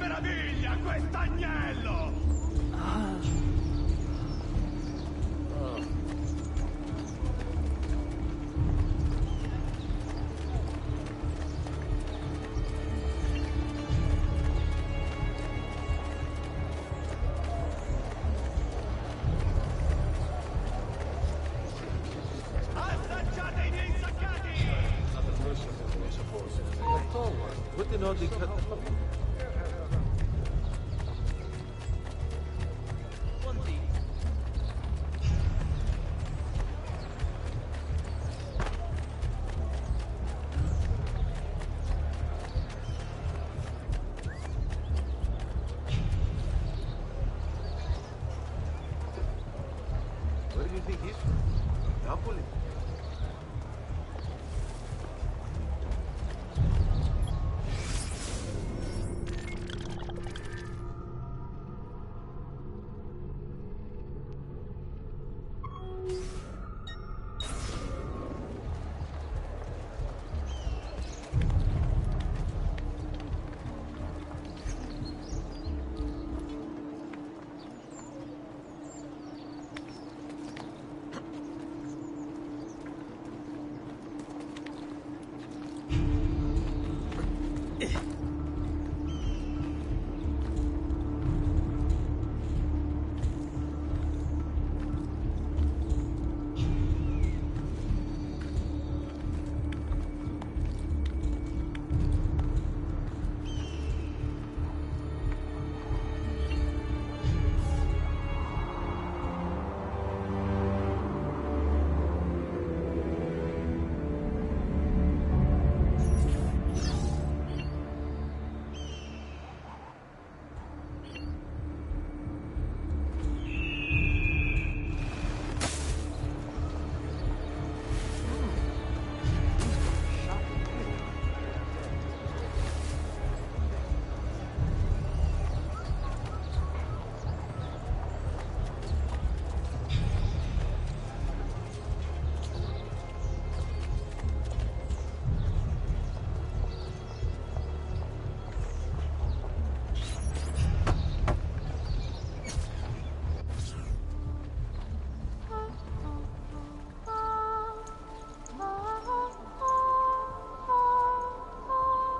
meraviglia quest'agnello! Assaggiate i miei insaccati! What did all the Where do you think he's from? Napoli?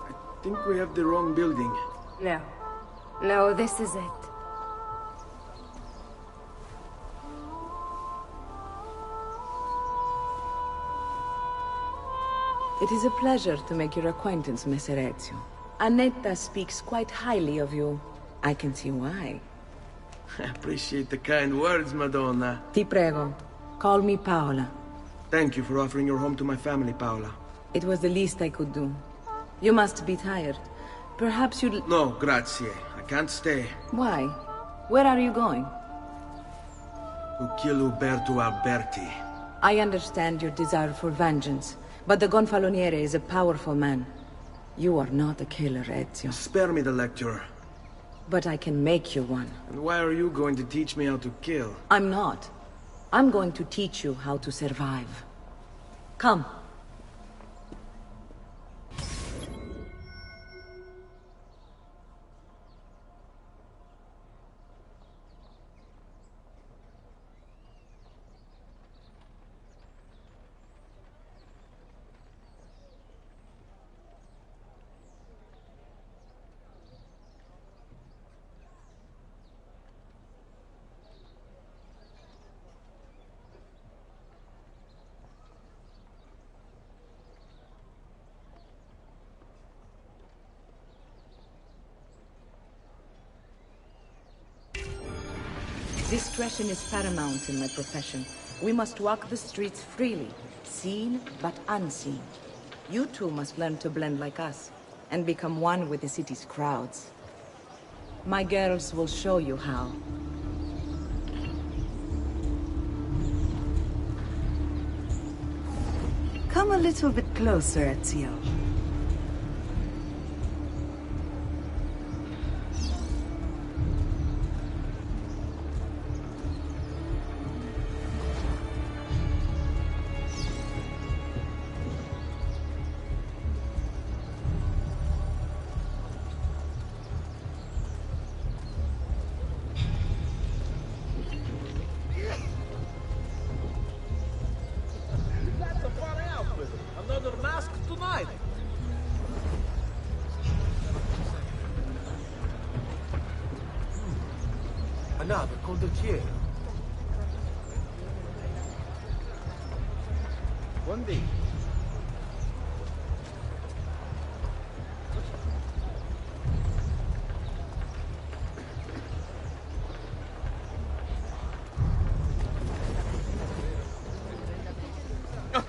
I think we have the wrong building. No. No, this is it. It is a pleasure to make your acquaintance, Messer Ezio. Annetta speaks quite highly of you. I can see why. I appreciate the kind words, Madonna. Ti prego. Call me Paola. Thank you for offering your home to my family, Paola. It was the least I could do. You must be tired. Perhaps you'd... No, grazie. I can't stay. Why? Where are you going? To kill Uberto Alberti. I understand your desire for vengeance, but the Gonfaloniere is a powerful man. You are not a killer, Ezio. Spare me the lecture. But I can make you one. And why are you going to teach me how to kill? I'm not. I'm going to teach you how to survive. Come. Discretion is paramount in my profession. We must walk the streets freely, seen but unseen. You too must learn to blend like us, and become one with the city's crowds. My girls will show you how. Come a little bit closer, Ezio. A nave condottiero. Buondì.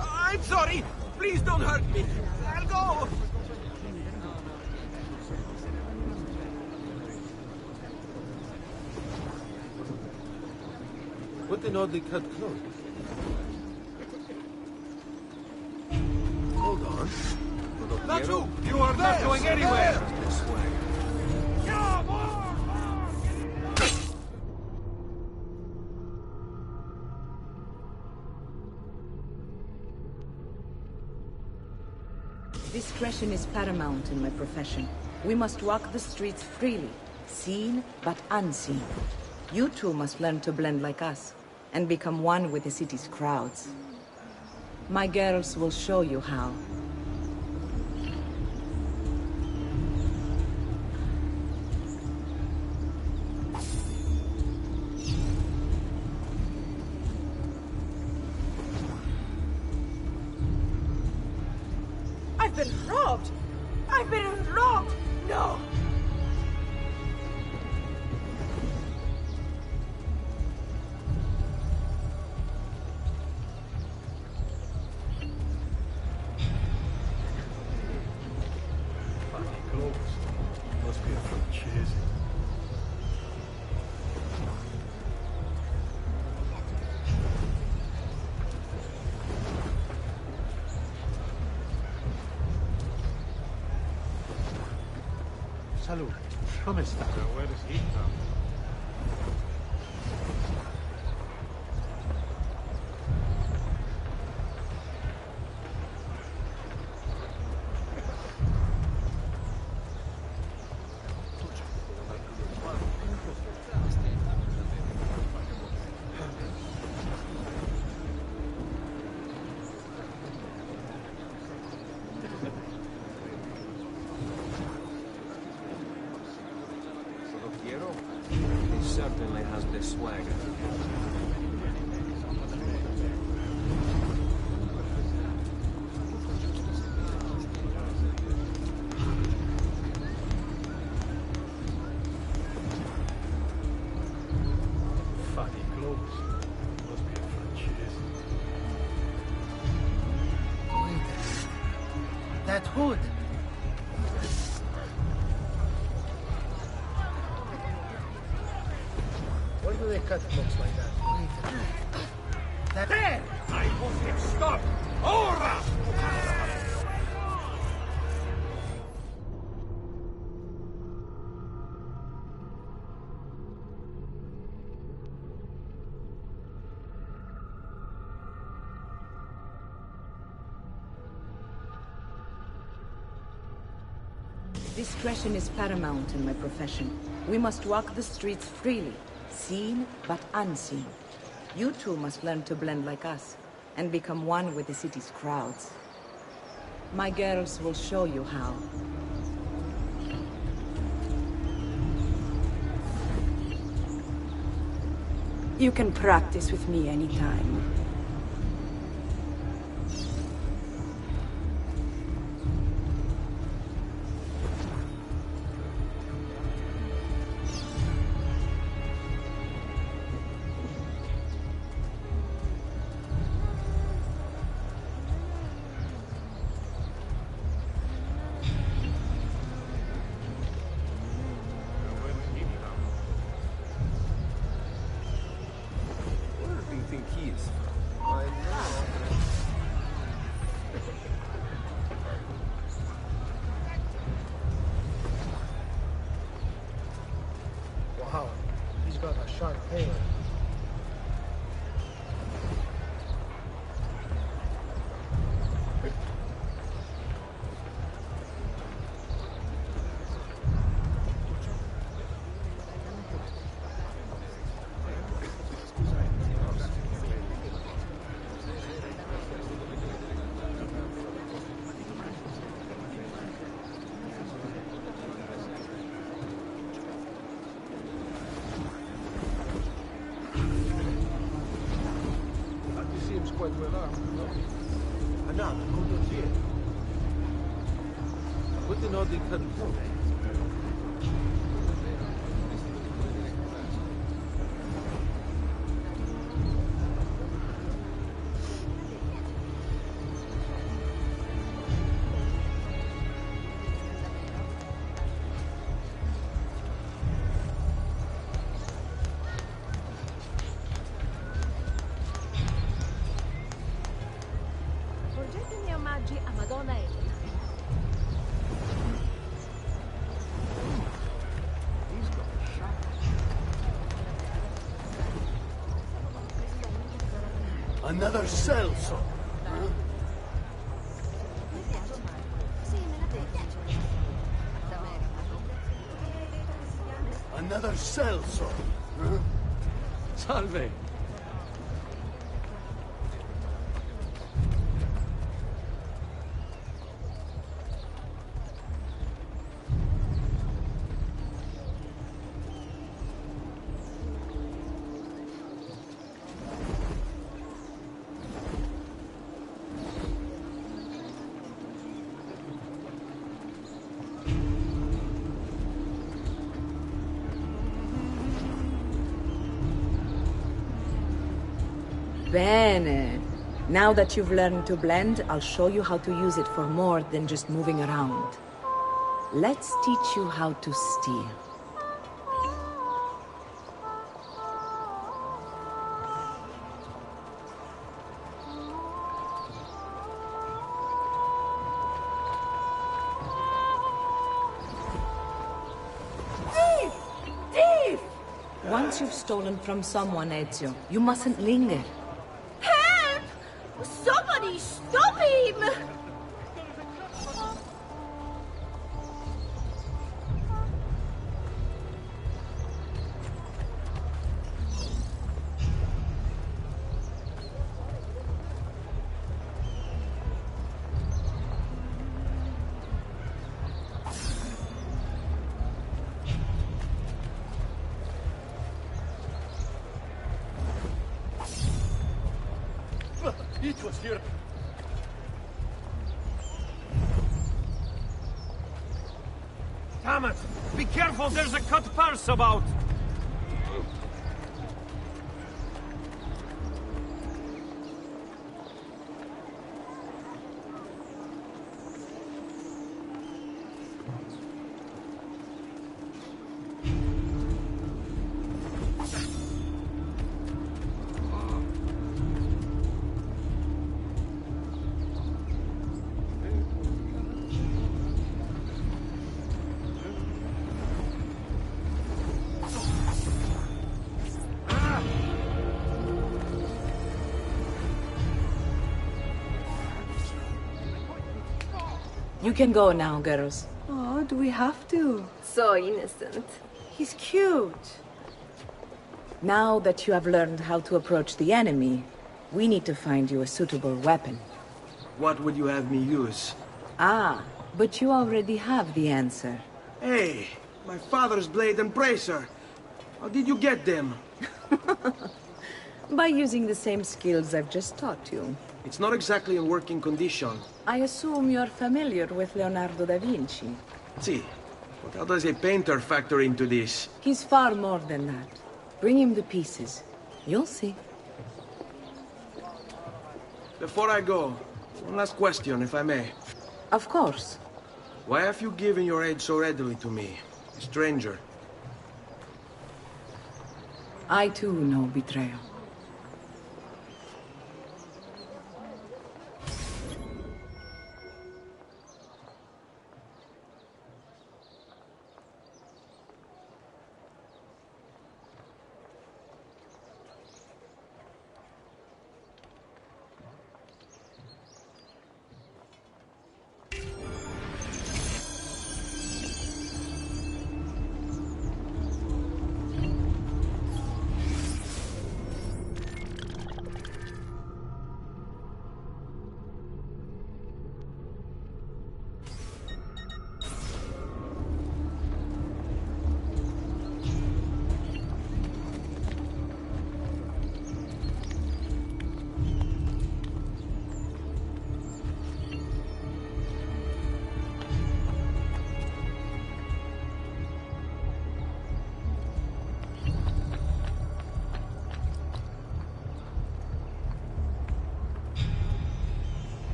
I'm sorry! Please don't hurt me! I'll go! What an oddly cut cloak. Hold on. Laggiù! You are not going anywhere! This way. Yeah, more! Discretion is paramount in my profession. We must walk the streets freely, seen but unseen. You too must learn to blend like us, and become one with the city's crowds. My girls will show you how. I've been robbed! I've been robbed! No! Fucking clothes. Must be a francese. Salute. Come sta? Where does he come? He certainly has the swagger. Funny clothes. Must be a francese. That hood. Why do they cut cloaks like that? That There! I want him stopped! Ora! Discretion is paramount in my profession. We must walk the streets freely, seen but unseen. You too must learn to blend like us, and become one with the city's crowds. My girls will show you how. You can practice with me anytime. Where do you think he is? Wow, he's got a sharp hair. puoi due là, no? Andiamo, conduzione. Questi nodi caduti. Porgetemi omaggi a Madonna Elena. Another Celso. Another Celso. Salve. Bene. Now that you've learned to blend, I'll show you how to use it for more than just moving around. Let's teach you how to steal. Thief! Thief! Once you've stolen from someone, Ezio, you mustn't linger. Help! Somebody stop him! It was here. Damn it! Be careful, there's a cut purse about! You can go now, girls. Oh, do we have to? So innocent. He's cute. Now that you have learned how to approach the enemy, we need to find you a suitable weapon. What would you have me use? Ah, but you already have the answer. Hey, my father's blade and bracer. How did you get them? By using the same skills I've just taught you. It's not exactly in working condition. I assume you're familiar with Leonardo da Vinci. See, but how does a painter factor into this? He's far more than that. Bring him the pieces. You'll see. Before I go, one last question, if I may. Of course. Why have you given your aid so readily to me, a stranger? I too know betrayal.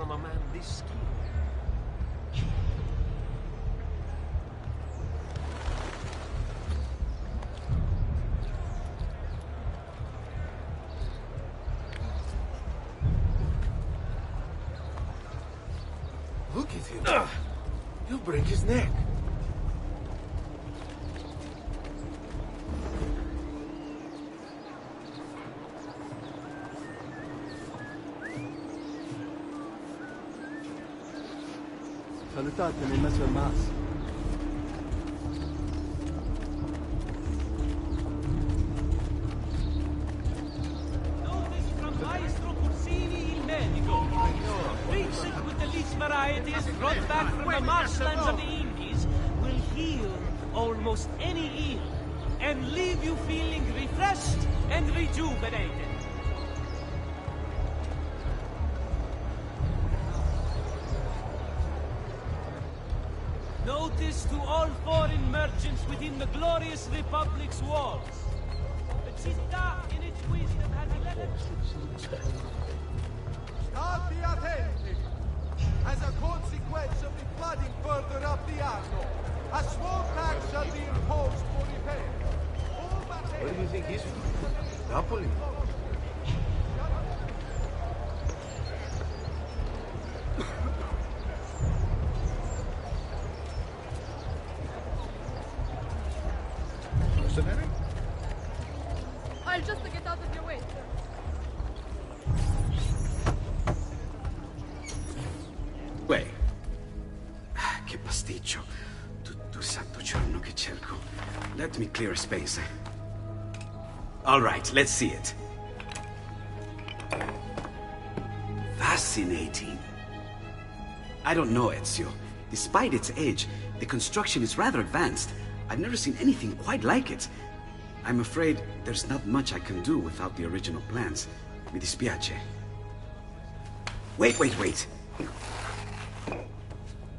from a man this skilled. Look at him. He'll break his neck. Salutatemi in mezzo al mas. Notice from Maestro Cursini il medico. Treats it with the least varieties brought back from the marshlands of the Indies will heal almost any ill and leave you feeling refreshed and rejuvenated. Notice to all foreign merchants within the glorious Republic's walls. The città in its wisdom has 11... State attenti! As a consequence of the flooding further up the Arno, a small tax shall be imposed for repair. Where do you think he's from? Napoli? Mercenary? I'll just get out of your way, sir. Uè. Che pasticcio. Tutto santo giorno che cerco. Let me clear a space. All right, let's see it. Fascinating. I don't know, Ezio. Despite its age, the construction is rather advanced. I've never seen anything quite like it. I'm afraid there's not much I can do without the original plans. Mi dispiace. Wait.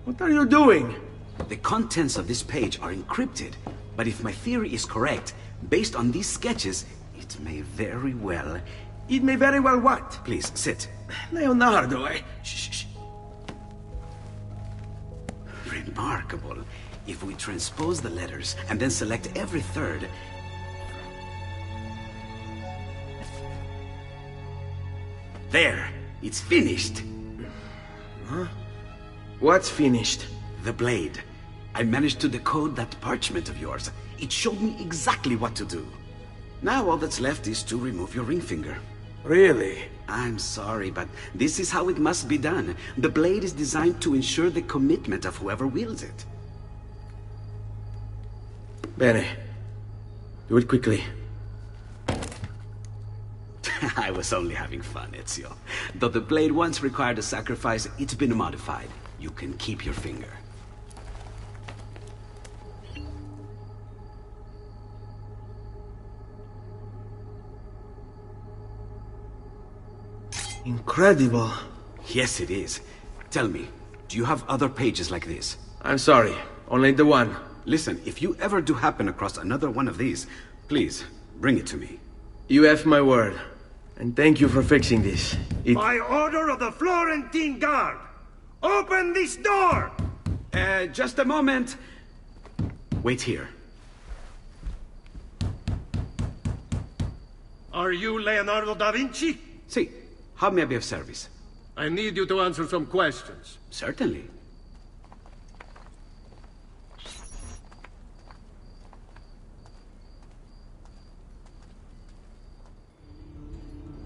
What are you doing? The contents of this page are encrypted, but if my theory is correct, based on these sketches, it may very well... It may very well what? Please, sit. Leonardo, eh? Shh. Remarkable. If we transpose the letters and then select every third... There! It's finished! Huh? What's finished? The blade. I managed to decode that parchment of yours. It showed me exactly what to do. Now all that's left is to remove your ring finger. Really? I'm sorry, but this is how it must be done. The blade is designed to ensure the commitment of whoever wields it. Bene. Do it quickly. I was only having fun, Ezio. Though the blade once required a sacrifice, it's been modified. You can keep your finger. Incredible. Yes, it is. Tell me, do you have other pages like this? I'm sorry. Only the one. Listen, if you ever do happen across another one of these, please, bring it to me. You have my word. And thank you for fixing this. By order of the Florentine Guard! Open this door! Just a moment. Wait here. Are you Leonardo da Vinci? See, how may I be of service? I need you to answer some questions. Certainly.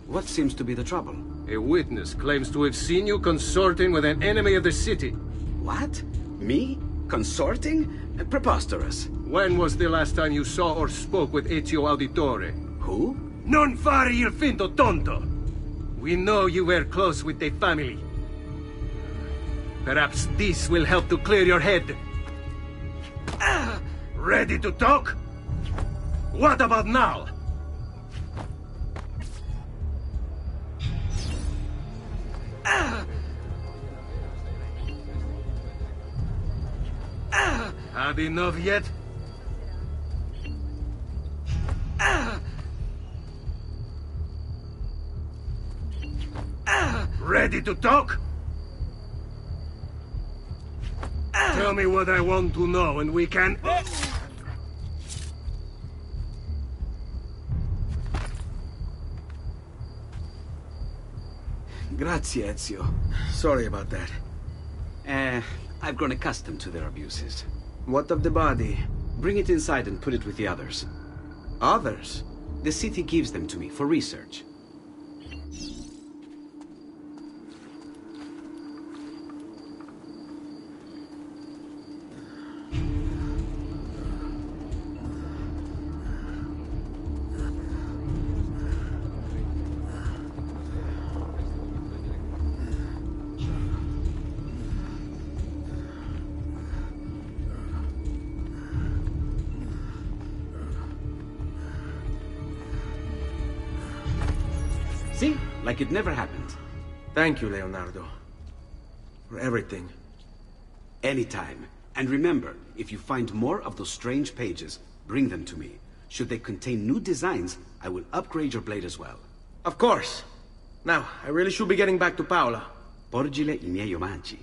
What seems to be the trouble? A witness claims to have seen you consorting with an enemy of the city. What? Me? Consorting? Preposterous. When was the last time you saw or spoke with Ezio Auditore? Who? Non fare il finto tonto! We know you were close with the family. Perhaps this will help to clear your head. Ready to talk? What about now? Had enough yet? Ready to talk? Tell me what I want to know, and we can... Grazie, Ezio. Sorry about that. I've grown accustomed to their abuses. What of the body? Bring it inside and put it with the others. Others? The city gives them to me for research. See? Like it never happened. Thank you, Leonardo. For everything. Anytime. And remember, if you find more of those strange pages, bring them to me. Should they contain new designs, I will upgrade your blade as well. Of course. Now, I really should be getting back to Paola. Porgile I miei omaggi.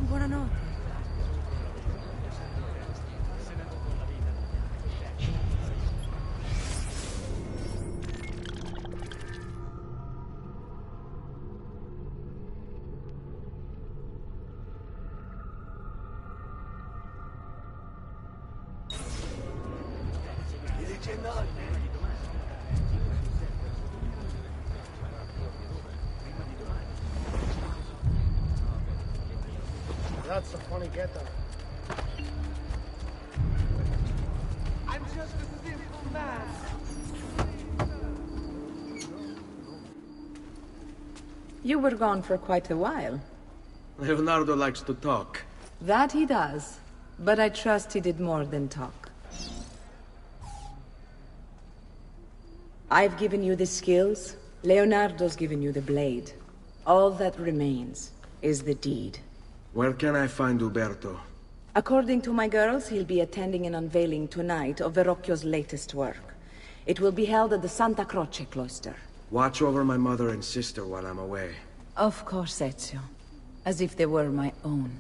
Buonanotte. That's a funny getup. I'm just a simple man. You were gone for quite a while. Leonardo likes to talk. That he does. But I trust he did more than talk. I've given you the skills. Leonardo's given you the blade. All that remains is the deed. Where can I find Uberto? According to my girls, he'll be attending an unveiling tonight of Verrocchio's latest work. It will be held at the Santa Croce cloister. Watch over my mother and sister while I'm away. Of course, Ezio. As if they were my own.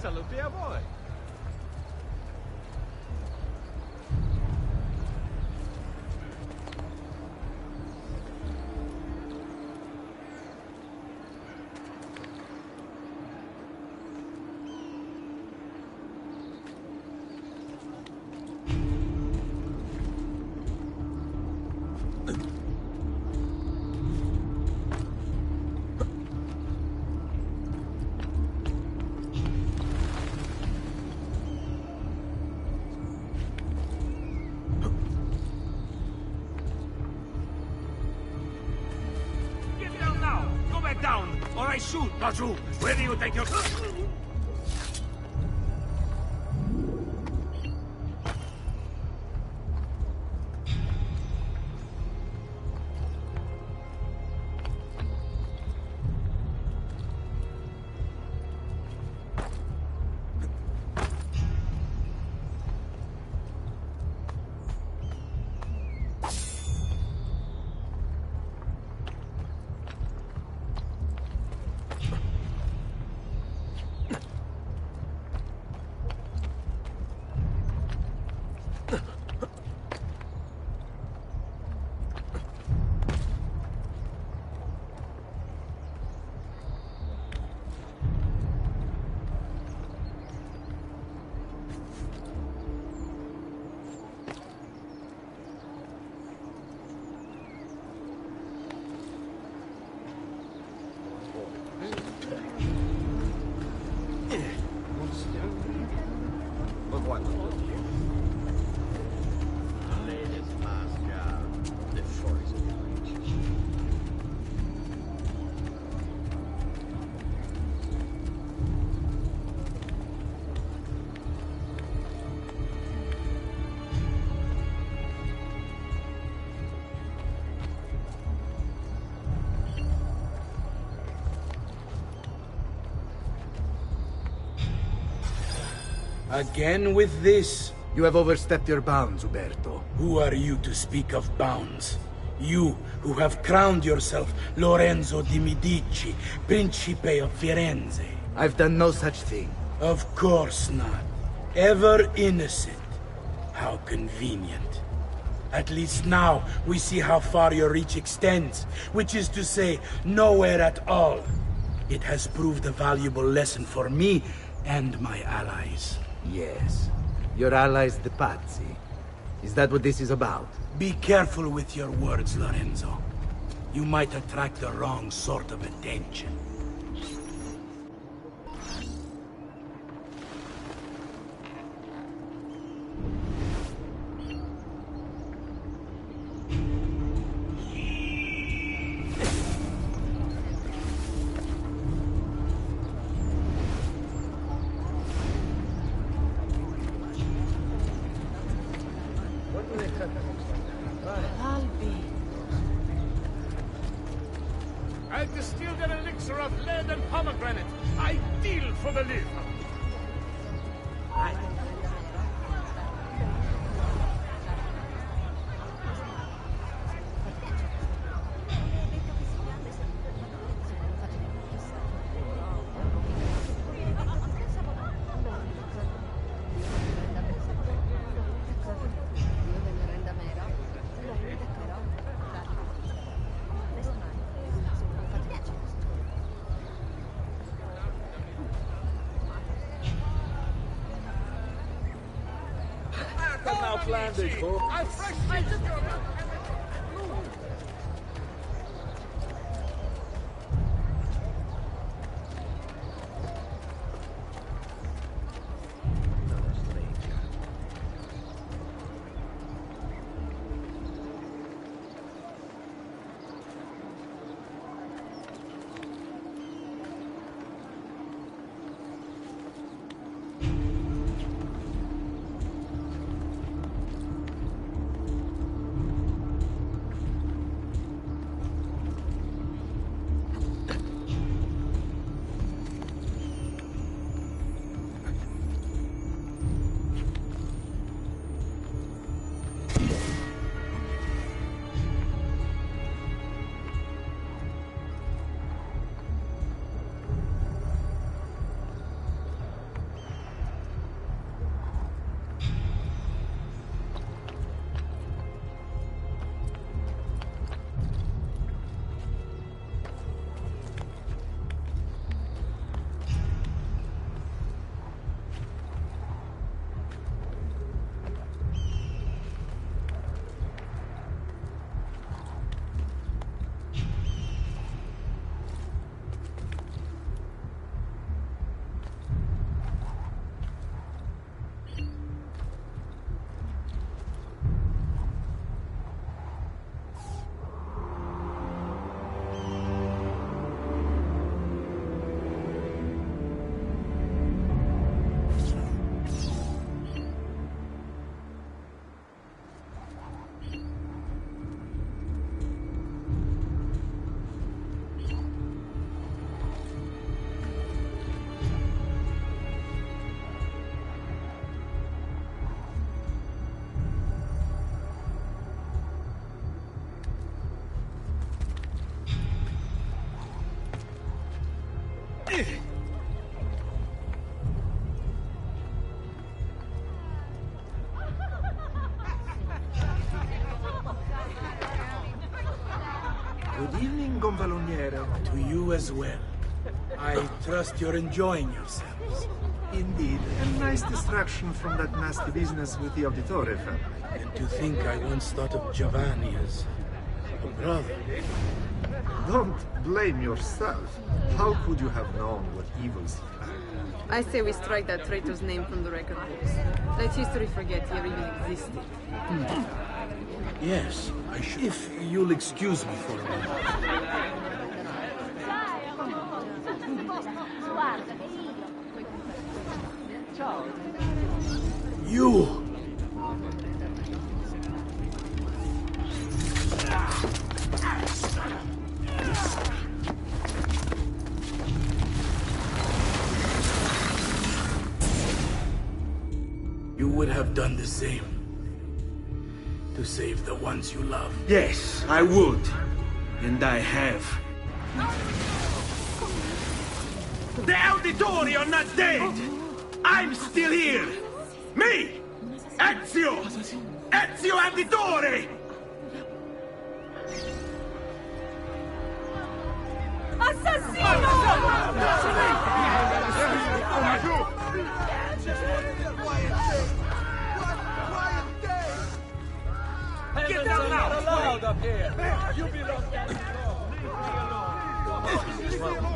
Salute a voi. Down, or I shoot! Badru, where do you take your... Again with this? You have overstepped your bounds, Uberto. Who are you to speak of bounds? You, who have crowned yourself Lorenzo di Medici, Principe of Firenze. I've done no such thing. Of course not. Ever innocent. How convenient. At least now, we see how far your reach extends, which is to say, nowhere at all. It has proved a valuable lesson for me and my allies. Yes. Your allies, the Pazzi. Is that what this is about? Be careful with your words, Lorenzo. You might attract the wrong sort of attention. I've distilled an elixir of lead and pomegranate, ideal for the liver. landed, folks. Good evening, Gonfaloniere. To you as well. I trust you're enjoying yourselves. Indeed, a nice distraction from that nasty business with the Auditore family. And to think I once thought of Giovanni as a brother. Don't blame yourself. How could you have known what evils he planned? I say we strike that traitor's name from the record books. Let history forget he ever even existed. Yes, I should. If you'll excuse me for a moment. You! You would have done the same. To save the ones you love. Yes, I would. And I have. The Auditore are not dead! I'm still here! Me! Ezio! Ezio Auditore! Get down now! Not allowed up here! You belong down below! Leave me alone!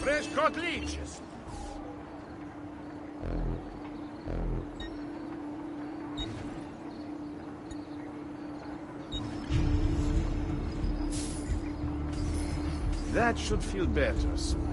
Fresh caught leeches. That should feel better soon.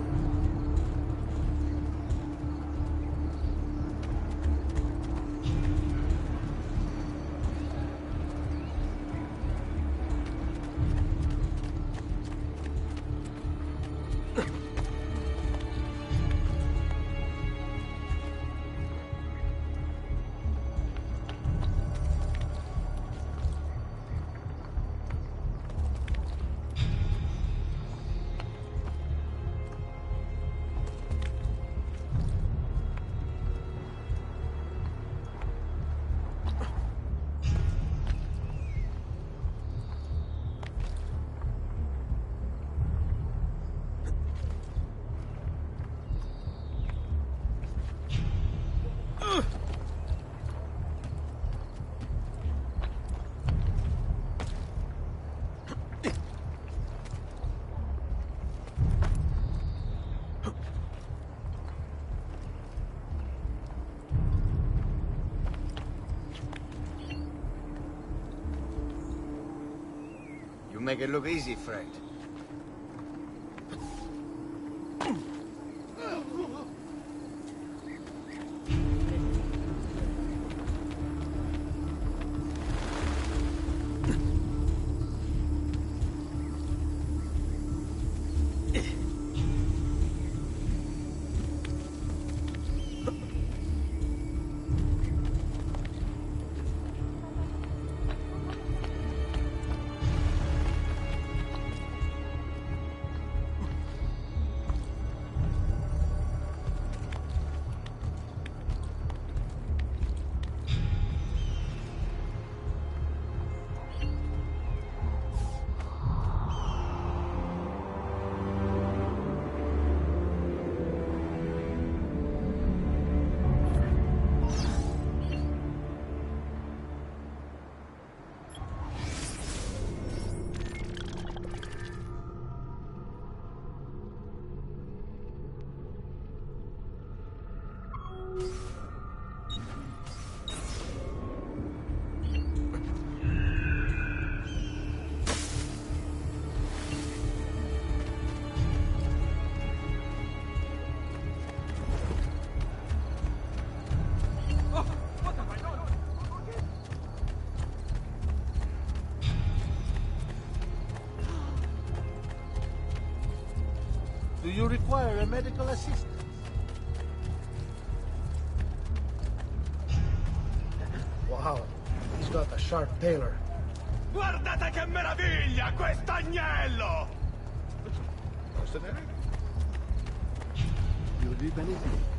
You make it look easy, friend. Do you require a medical assistant? Wow, he's got a sharp tailor. Guardate che meraviglia, quest'agnello! You'll be benefiting.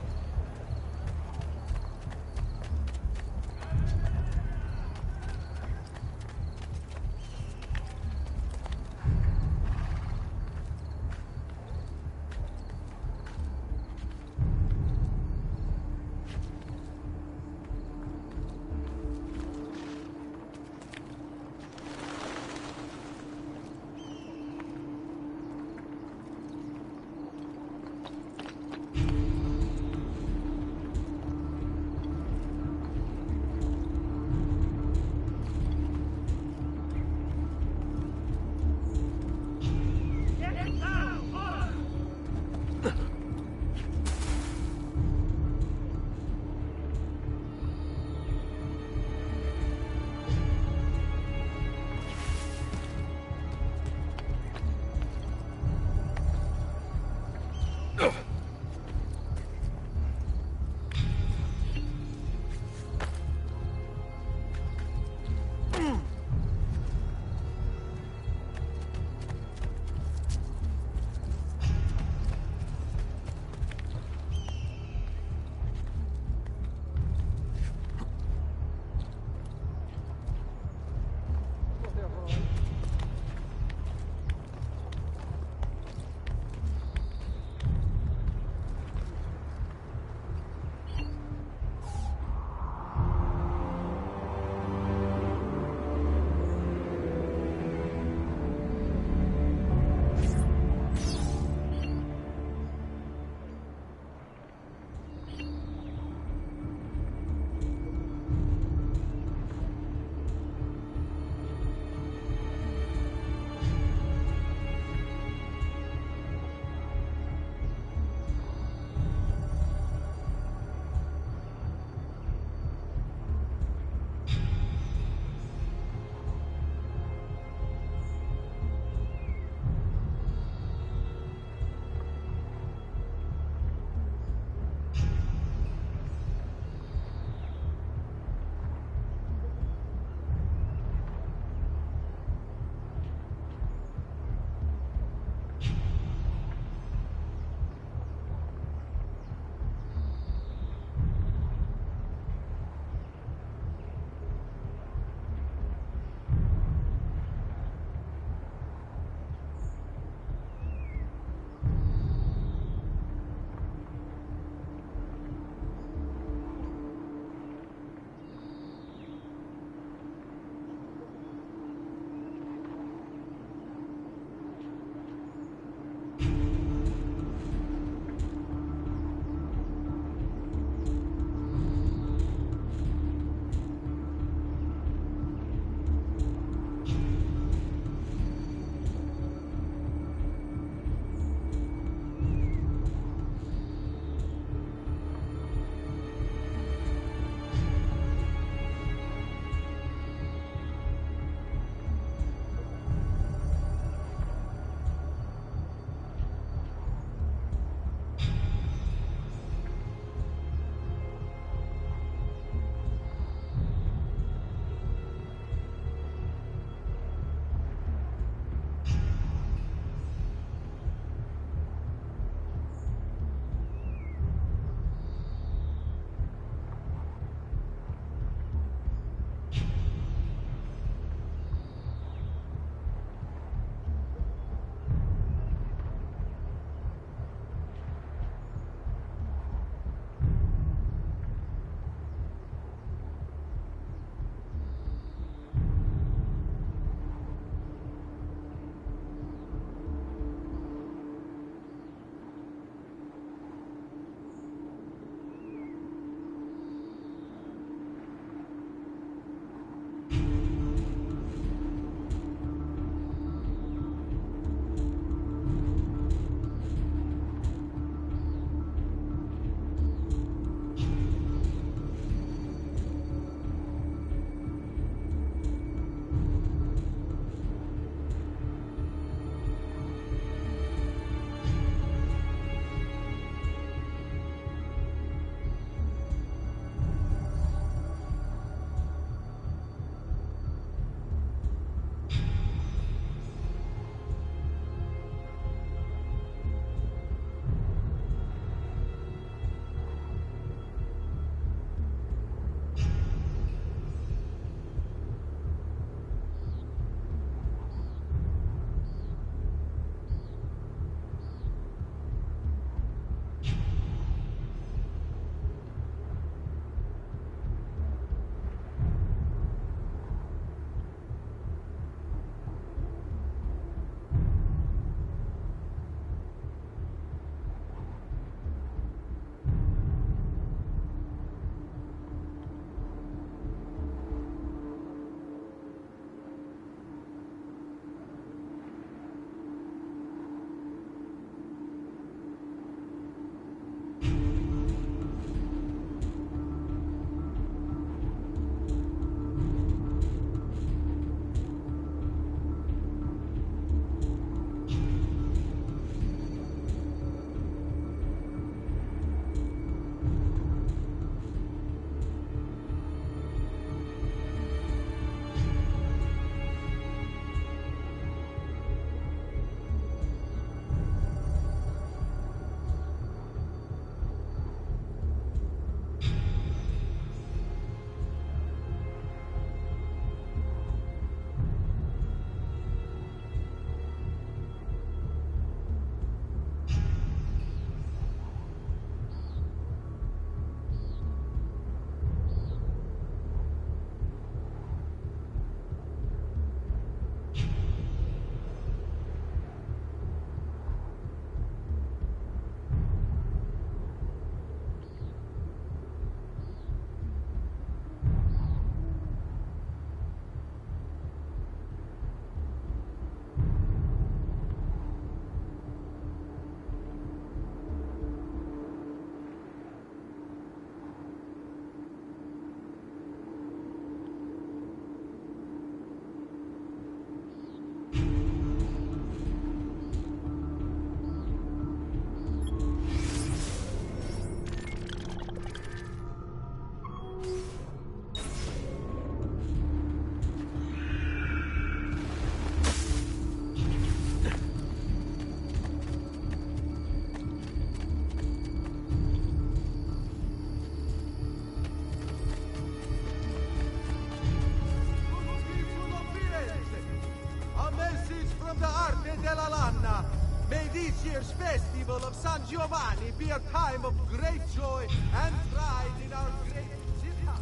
della Lanna. May this year's festival of San Giovanni be a time of great joy and pride in our great città.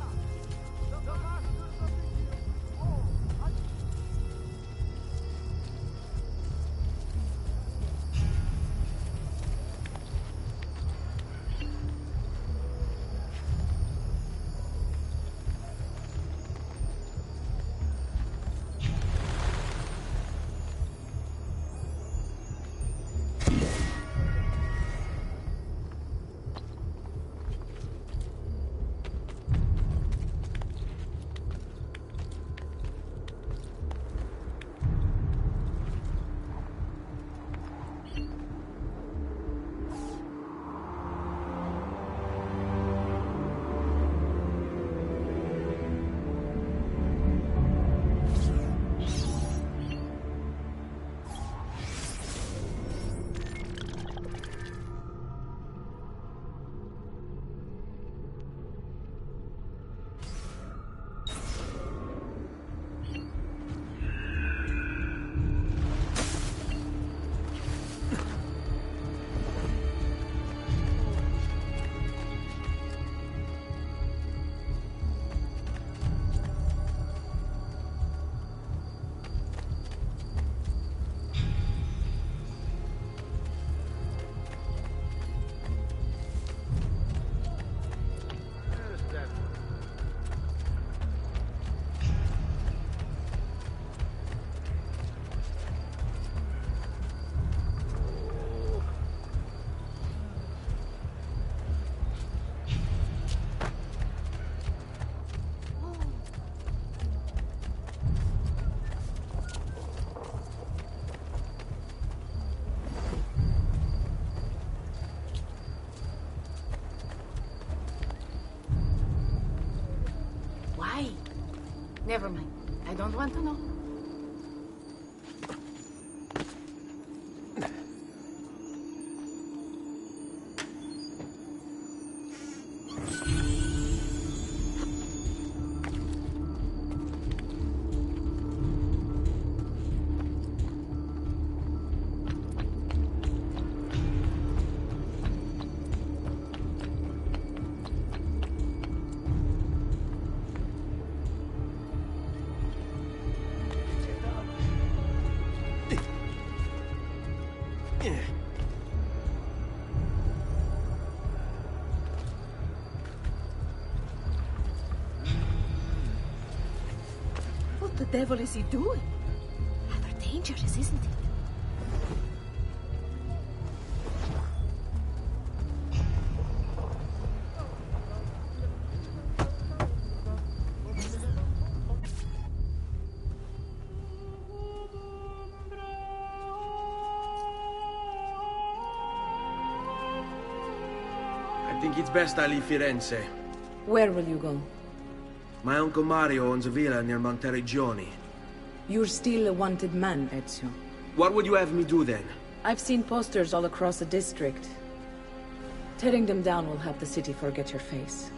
The masters of the year. Why? Never mind. I don't want to know. What the devil is he doing? Rather dangerous, isn't it? I think it's best I leave Firenze. Where will you go? My uncle Mario owns a villa near Monteriggioni. You're still a wanted man, Ezio. What would you have me do then? I've seen posters all across the district. Tearing them down will help the city forget your face.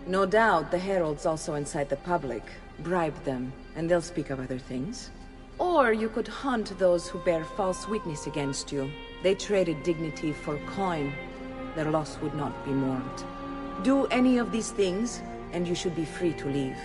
No doubt the heralds also incite the public. Bribe them, and they'll speak of other things. Or you could hunt those who bear false witness against you. They traded dignity for coin. Their loss would not be mourned. Do any of these things, and you should be free to leave.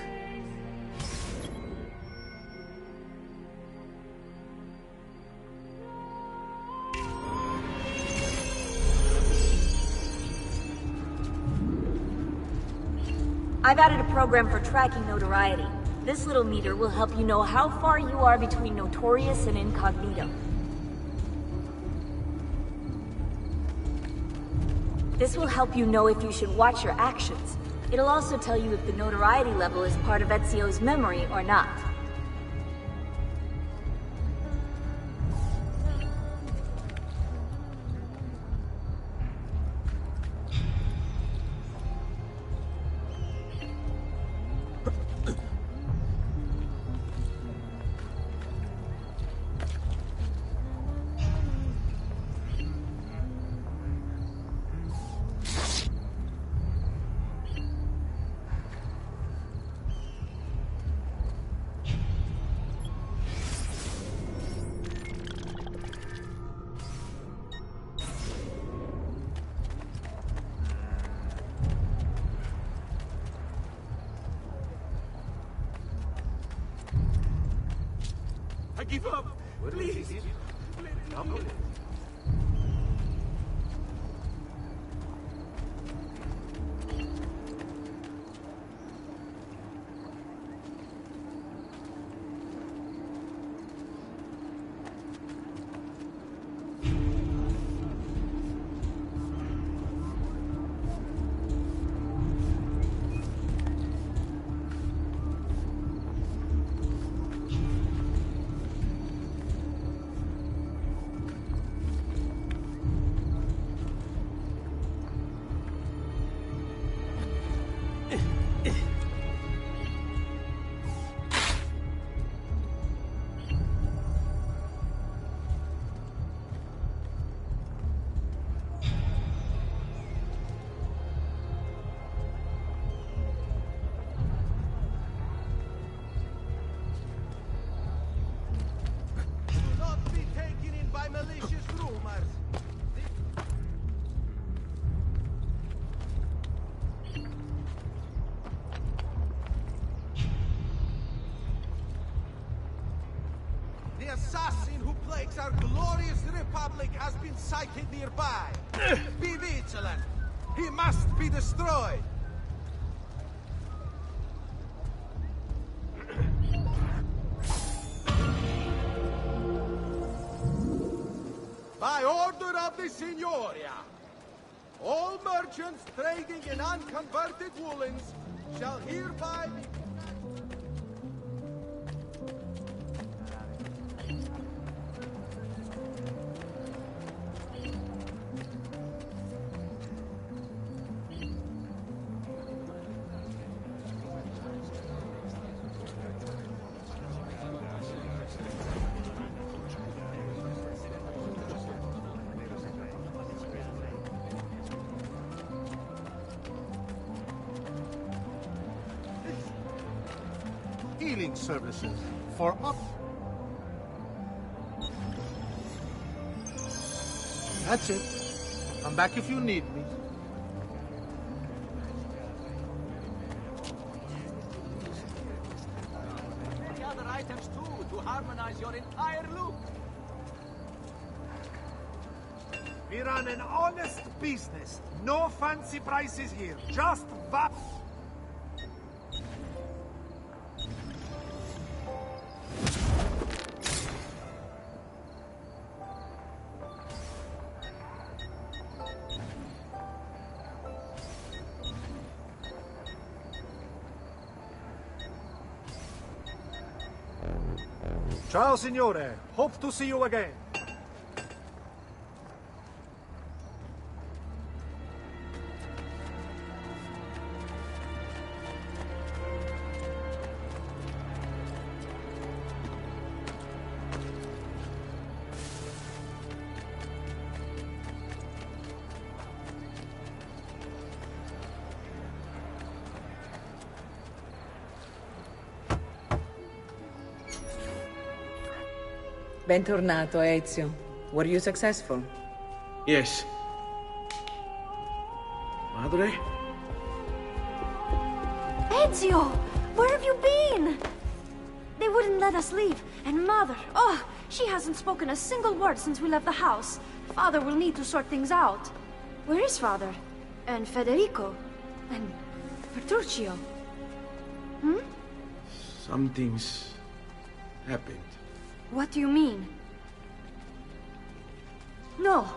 I've added a program for tracking notoriety. This little meter will help you know how far you are between notorious and incognito. This will help you know if you should watch your actions. It'll also tell you if the notoriety level is part of Ezio's memory or not. I give up. Please. Malicious rumors. The assassin who plagues our glorious republic has been sighted nearby. Be vigilant. He must be destroyed. By order of the Signoria, all merchants trading in unconverted woolens shall hereby be... Healing services for up. That's it. Come back if you need me. The other items too, to harmonize your entire look. We run an honest business. No fancy prices here. Just VAT. Ciao, signore. Hope to see you again. Bentornato, Ezio. Were you successful? Yes. Madre? Ezio! Where have you been? They wouldn't let us leave. And Mother, oh, she hasn't spoken a single word since we left the house. Father will need to sort things out. Where is Father? And Federico? And Petruccio? Hmm? Something's happened. What do you mean? No,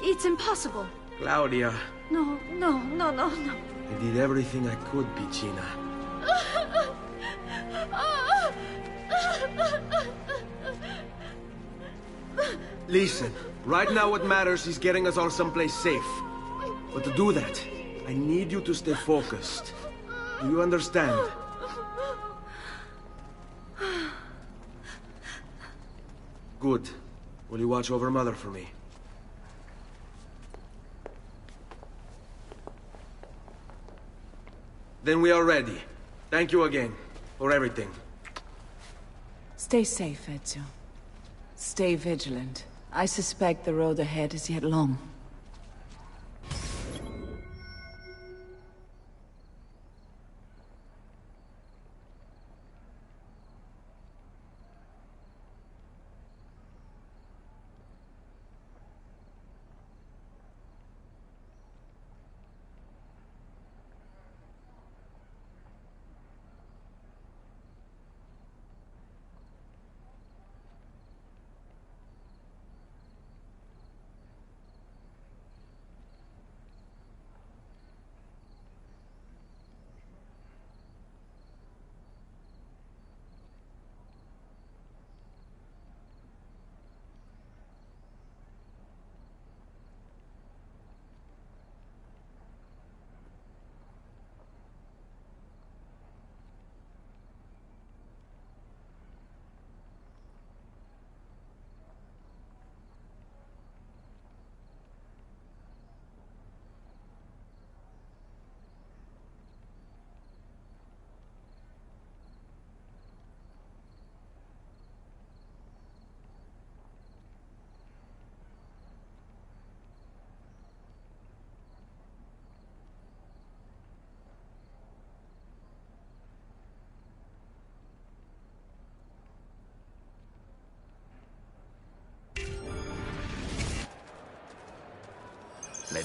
it's impossible. Claudia. No. I did everything I could, Piccina. Listen, right now what matters is getting us all someplace safe. But to do that, I need you to stay focused. Do you understand? Good. Will you watch over Mother for me? Then we are ready. Thank you again for everything. Stay safe, Ezio. Stay vigilant. I suspect the road ahead is yet long.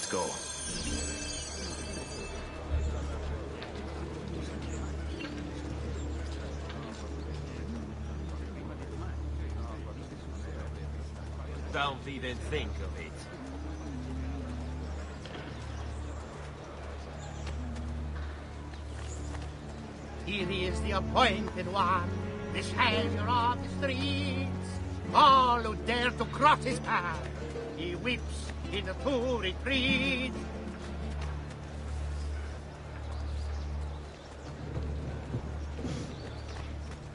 Let's go. Don't even think of it. Here is the appointed one, the savior of the streets. All who dare to cross his path, he whips into retreat.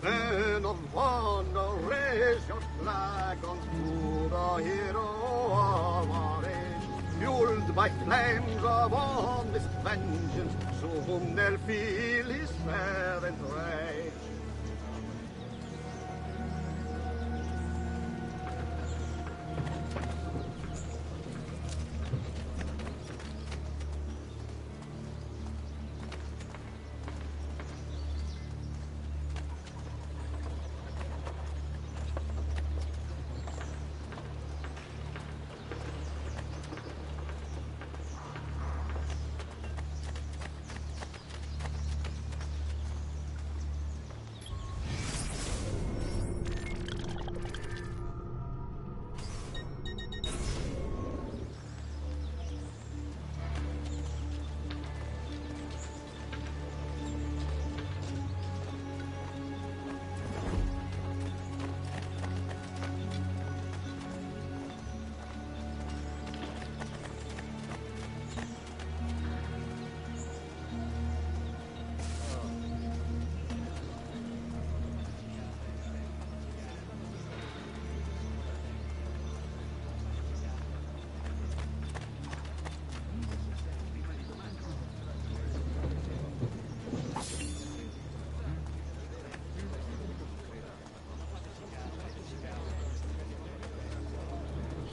Men of honor, raise your flag on to the hero of our age. Fueled by flames of honest vengeance, soon they'll feel his fervent rage.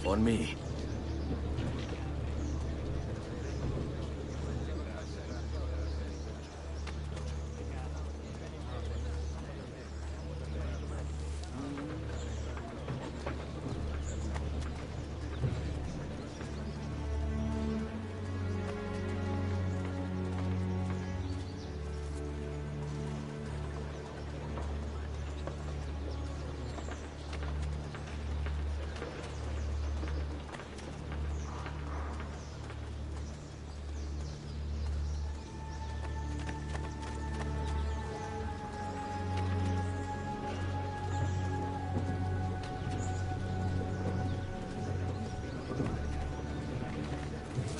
On me.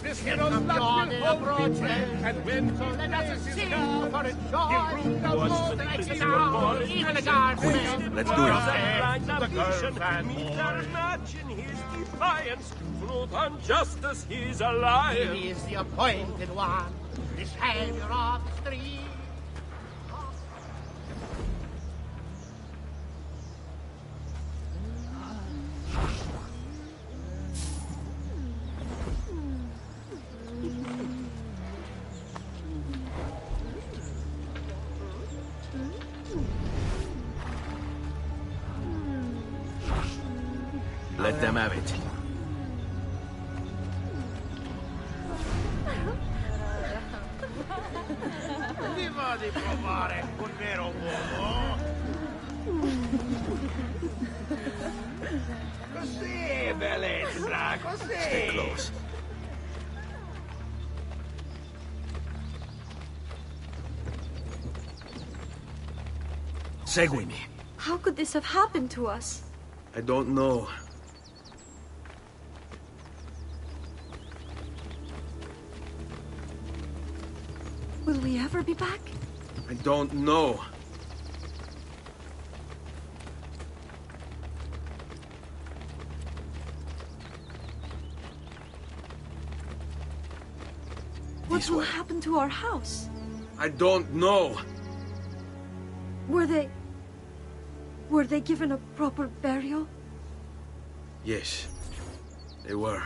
This hero's blood will approach and when so let us sing for a joy. The moon lights it down, even the guardsmen. Let's do it. Meet their match in his defiance. Truth and justice, he's alive. He is the appointed one, the savior of the street. Let them have it. Vi va di provare un vero uomo? Così, bellezza, così. Stay close. Seguimi. How could this have happened to us? I don't know. Will we ever be back? I don't know. What will happen to our house? I don't know. Were they given a proper burial? Yes, they were.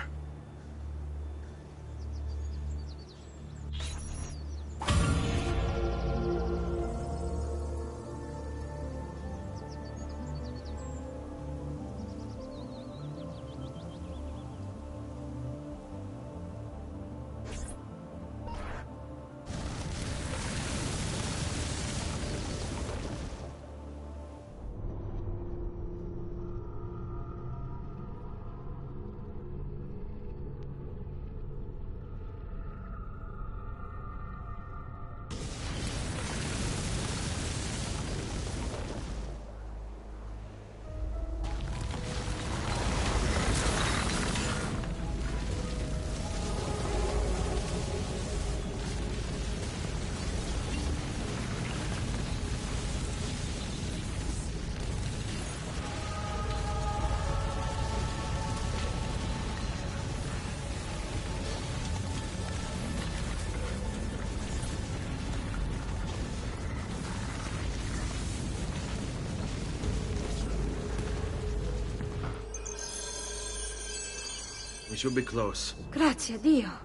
We should be close. Grazie, Dio.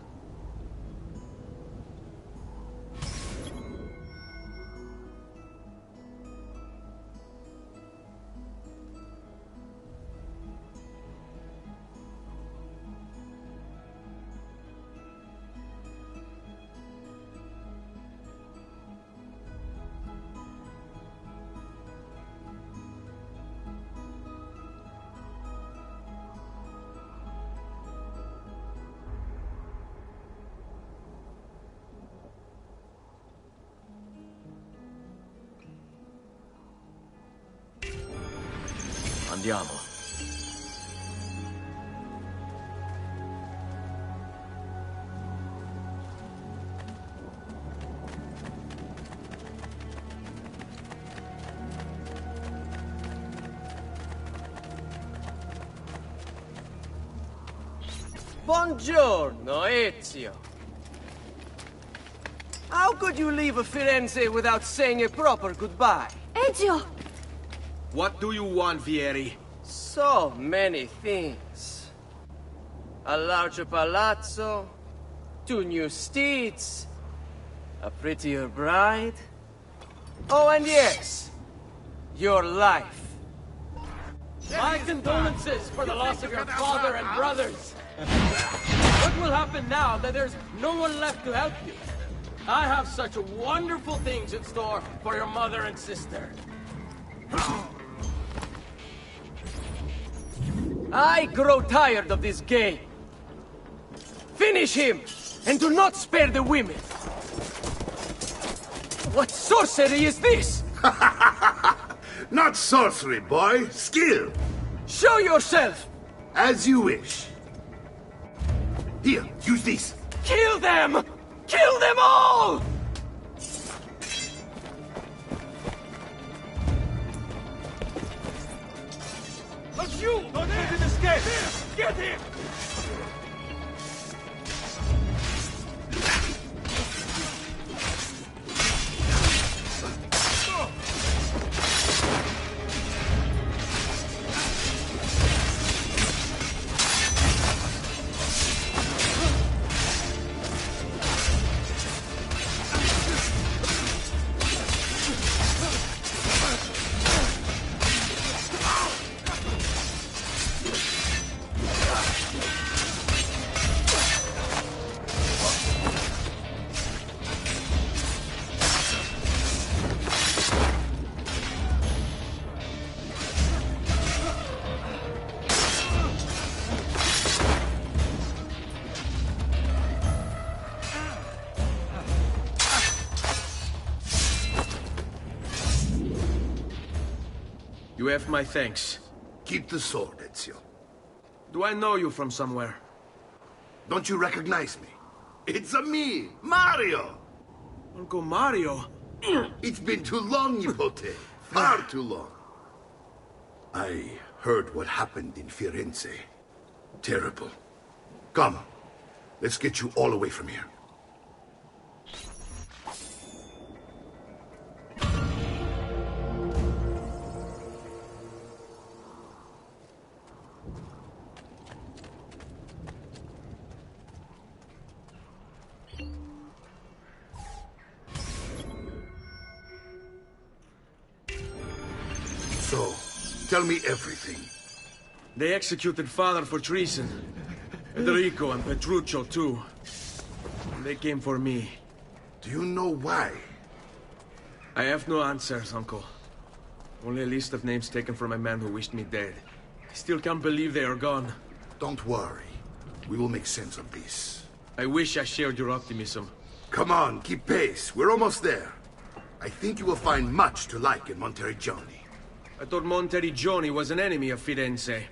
Andiamo. Buongiorno, Ezio. How could you leave Firenze without saying a proper goodbye? Ezio! What do you want, Vieri? So many things. A larger palazzo, 2 new steeds, a prettier bride. Oh, and yes, your life. My condolences for the loss of your father and brothers. What will happen now that there's no one left to help you? I have such wonderful things in store for your mother and sister. I grow tired of this game. Finish him, and do not spare the women. What sorcery is this? Not sorcery, boy. Skill. Show yourself. As you wish. Here, use this. Kill them! Kill them all! But you! Don't let him escape! Get him! You have my thanks. Keep the sword, Ezio. Do I know you from somewhere? Don't you recognize me? It's me, Mario! Uncle Mario? It's been too long, Nipote. Far too long. I heard what happened in Firenze. Terrible. Come, let's get you all away from here. So, tell me everything. They executed father for treason. Federico and Petruccio, too. They came for me. Do you know why? I have no answers, Uncle. Only a list of names taken from a man who wished me dead. I still can't believe they are gone. Don't worry. We will make sense of this. I wish I shared your optimism. Come on, keep pace. We're almost there. I think you will find much to like in Monteriggioni. I thought Monteriggioni was an enemy of Firenze.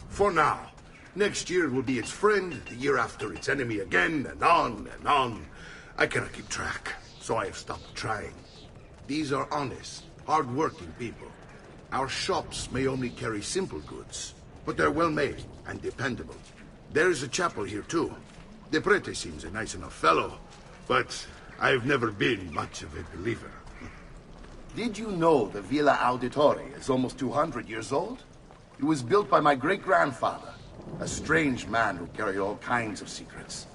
For now. Next year it will be its friend, the year after its enemy again, and on and on. I cannot keep track, so I have stopped trying. These are honest, hard-working people. Our shops may only carry simple goods, but they're well-made and dependable. There is a chapel here, too. De Prete seems a nice enough fellow, but I've never been much of a believer. Did you know the Villa Auditore is almost 200 years old? It was built by my great-grandfather. A strange man who carried all kinds of secrets.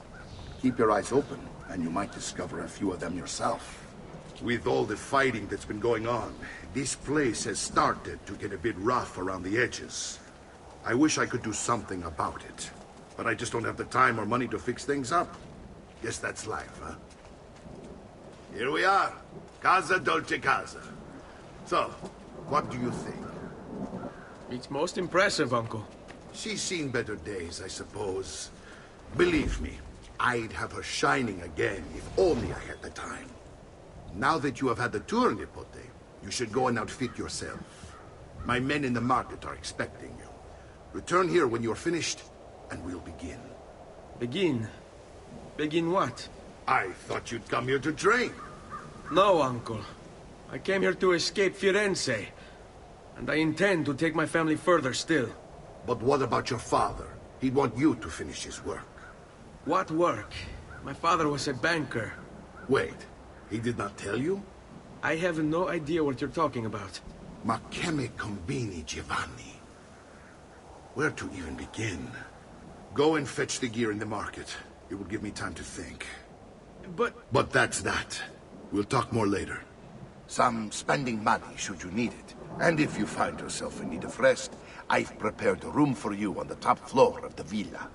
Keep your eyes open, and you might discover a few of them yourself. With all the fighting that's been going on, this place has started to get a bit rough around the edges. I wish I could do something about it, but I just don't have the time or money to fix things up. Guess that's life, huh? Here we are. Casa Dolce Casa. So, what do you think? It's most impressive, Uncle. She's seen better days, I suppose. Believe me, I'd have her shining again if only I had the time. Now that you have had the tour, Nipote, you should go and outfit yourself. My men in the market are expecting you. Return here when you're finished, and we'll begin. Begin? Begin what? I thought you'd come here to train. No, Uncle. I came here to escape Firenze. And I intend to take my family further still. But what about your father? He'd want you to finish his work. What work? My father was a banker. Wait, he did not tell you? I have no idea what you're talking about. Ma che me combini, Giovanni? Where to even begin? Go and fetch the gear in the market. It will give me time to think. But that's that. We'll talk more later. Some spending money should you need it. And if you find yourself in need of rest, I've prepared a room for you on the top floor of the villa.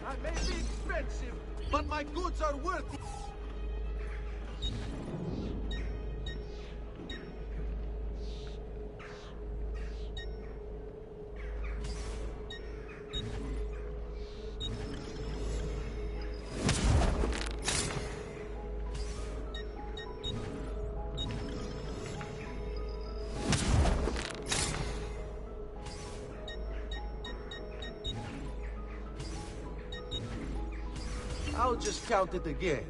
I may be expensive, but my goods are worth it. I'll just count it again.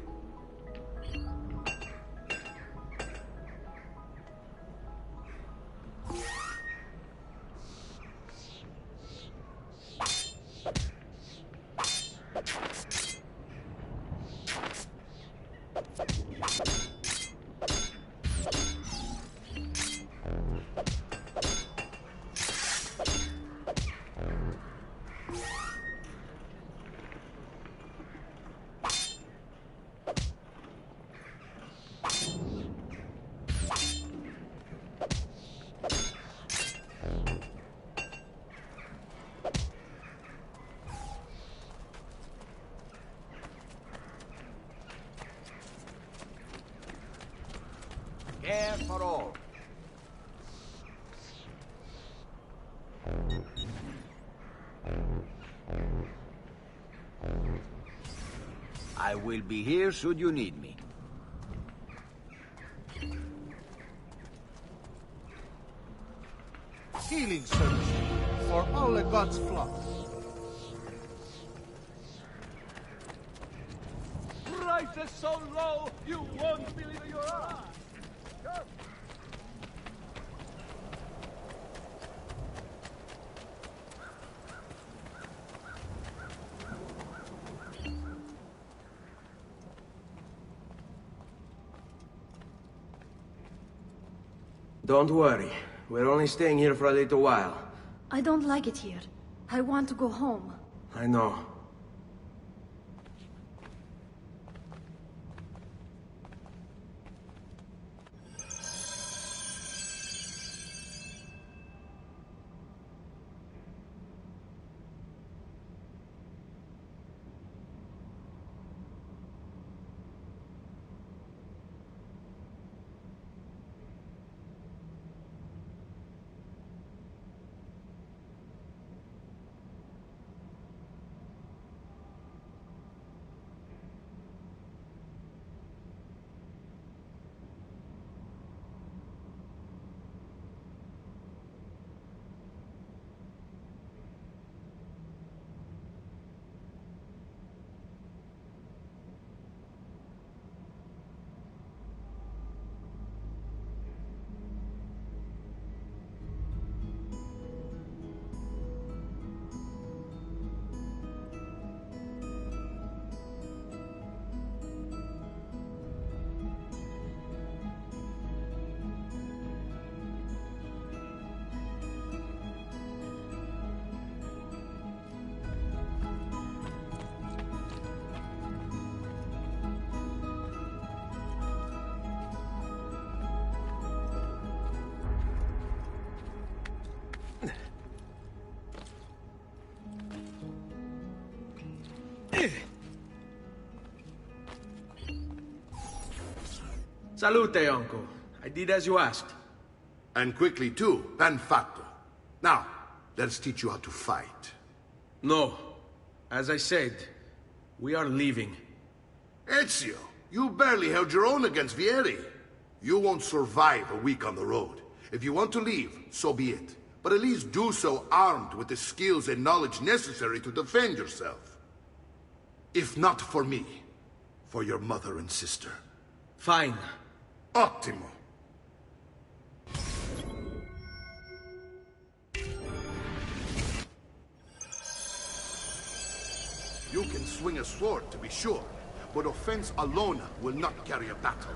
I will be here should you need me. Healing service for all the gods' flocks. Prices so low, you won't believe your eyes. Come. Don't worry. We're only staying here for a little while. I don't like it here. I want to go home. I know. Salute, uncle. I did as you asked. And quickly too, ben fatto. Now, let's teach you how to fight. No. As I said, we are leaving. Ezio, you barely held your own against Vieri. You won't survive a week on the road. If you want to leave, so be it. But at least do so armed with the skills and knowledge necessary to defend yourself. If not for me, for your mother and sister. Fine. Ottimo. You can swing a sword, to be sure, but offense alone will not carry a battle.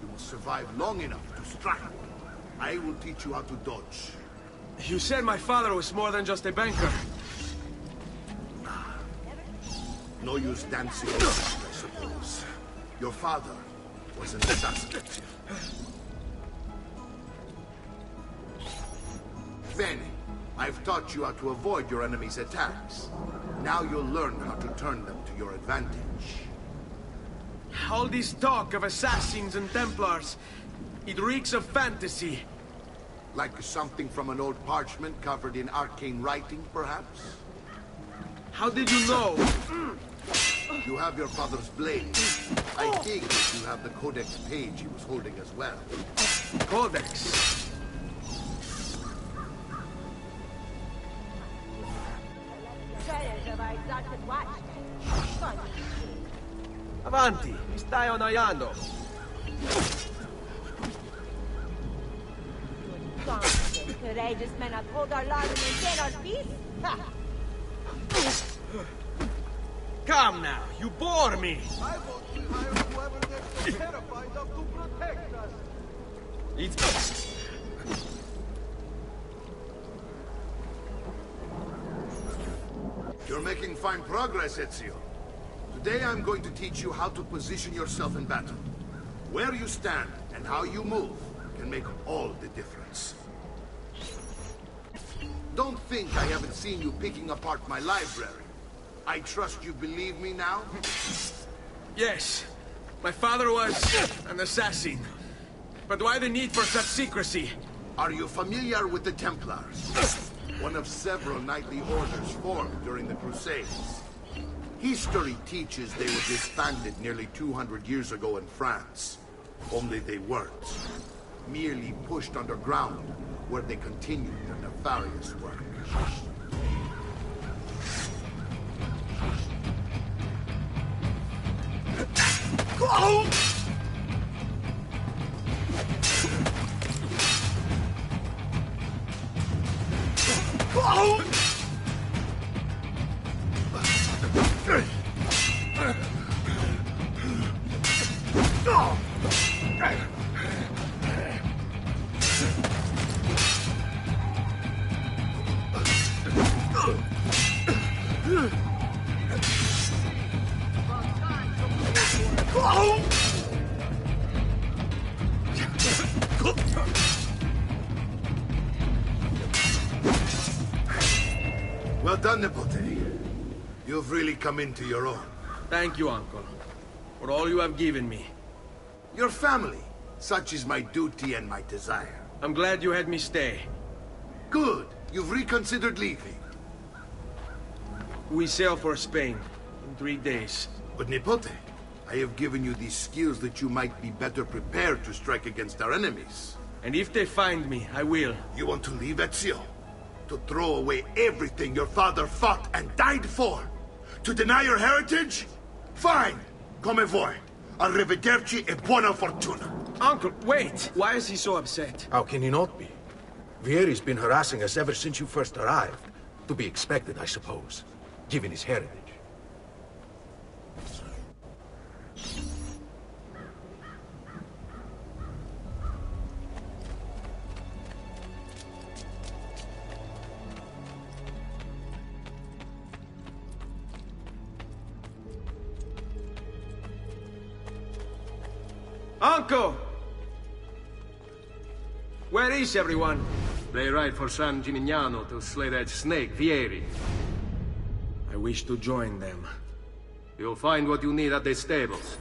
You must survive long enough to strike. I will teach you how to dodge. You said my father was more than just a banker. No use dancing, I suppose. Your father was an assassin. Bene, I've taught you how to avoid your enemy's attacks. Now you'll learn how to turn them to your advantage. All this talk of assassins and Templars, it reeks of fantasy. Like something from an old parchment covered in arcane writing, perhaps? How did you know? You have your father's blade. I think you have the Codex page he was holding as well. Codex? Avanti, mi stai annoiando. Courageous men uphold our laws and maintain our peace? Come now, you bore me. I vote we hire whoever they're terrified of to protect us. It's... You're making fine progress, Ezio. Today I'm going to teach you how to position yourself in battle. Where you stand and how you move can make all the difference. Don't think I haven't seen you picking apart my library. I trust you believe me now? Yes. My father was an assassin. But why the need for such secrecy? Are you familiar with the Templars? one of several knightly orders formed during the Crusades. History teaches they were disbanded nearly 200 years ago in France. Only they weren't. Merely pushed underground, where they continued their nefarious work. Well done, Nipote. You've really come into your own. Thank you, Uncle, for all you have given me. Your family. Such is my duty and my desire. I'm glad you had me stay. Good. You've reconsidered leaving. We sail for Spain in 3 days. But Nipote, I have given you these skills that you might be better prepared to strike against our enemies. And if they find me, I will. You want to leave Ezio? To throw away everything your father fought and died for? To deny your heritage? Fine! Come vuoi. Arrivederci e buona fortuna. Uncle, wait! Why is he so upset? How can he not be? Vieri's been harassing us ever since you first arrived. To be expected, I suppose, given his heritage. Uncle! Where is everyone? They ride for San Gimignano to slay that snake, Vieri. I wish to join them. You'll find what you need at the stables.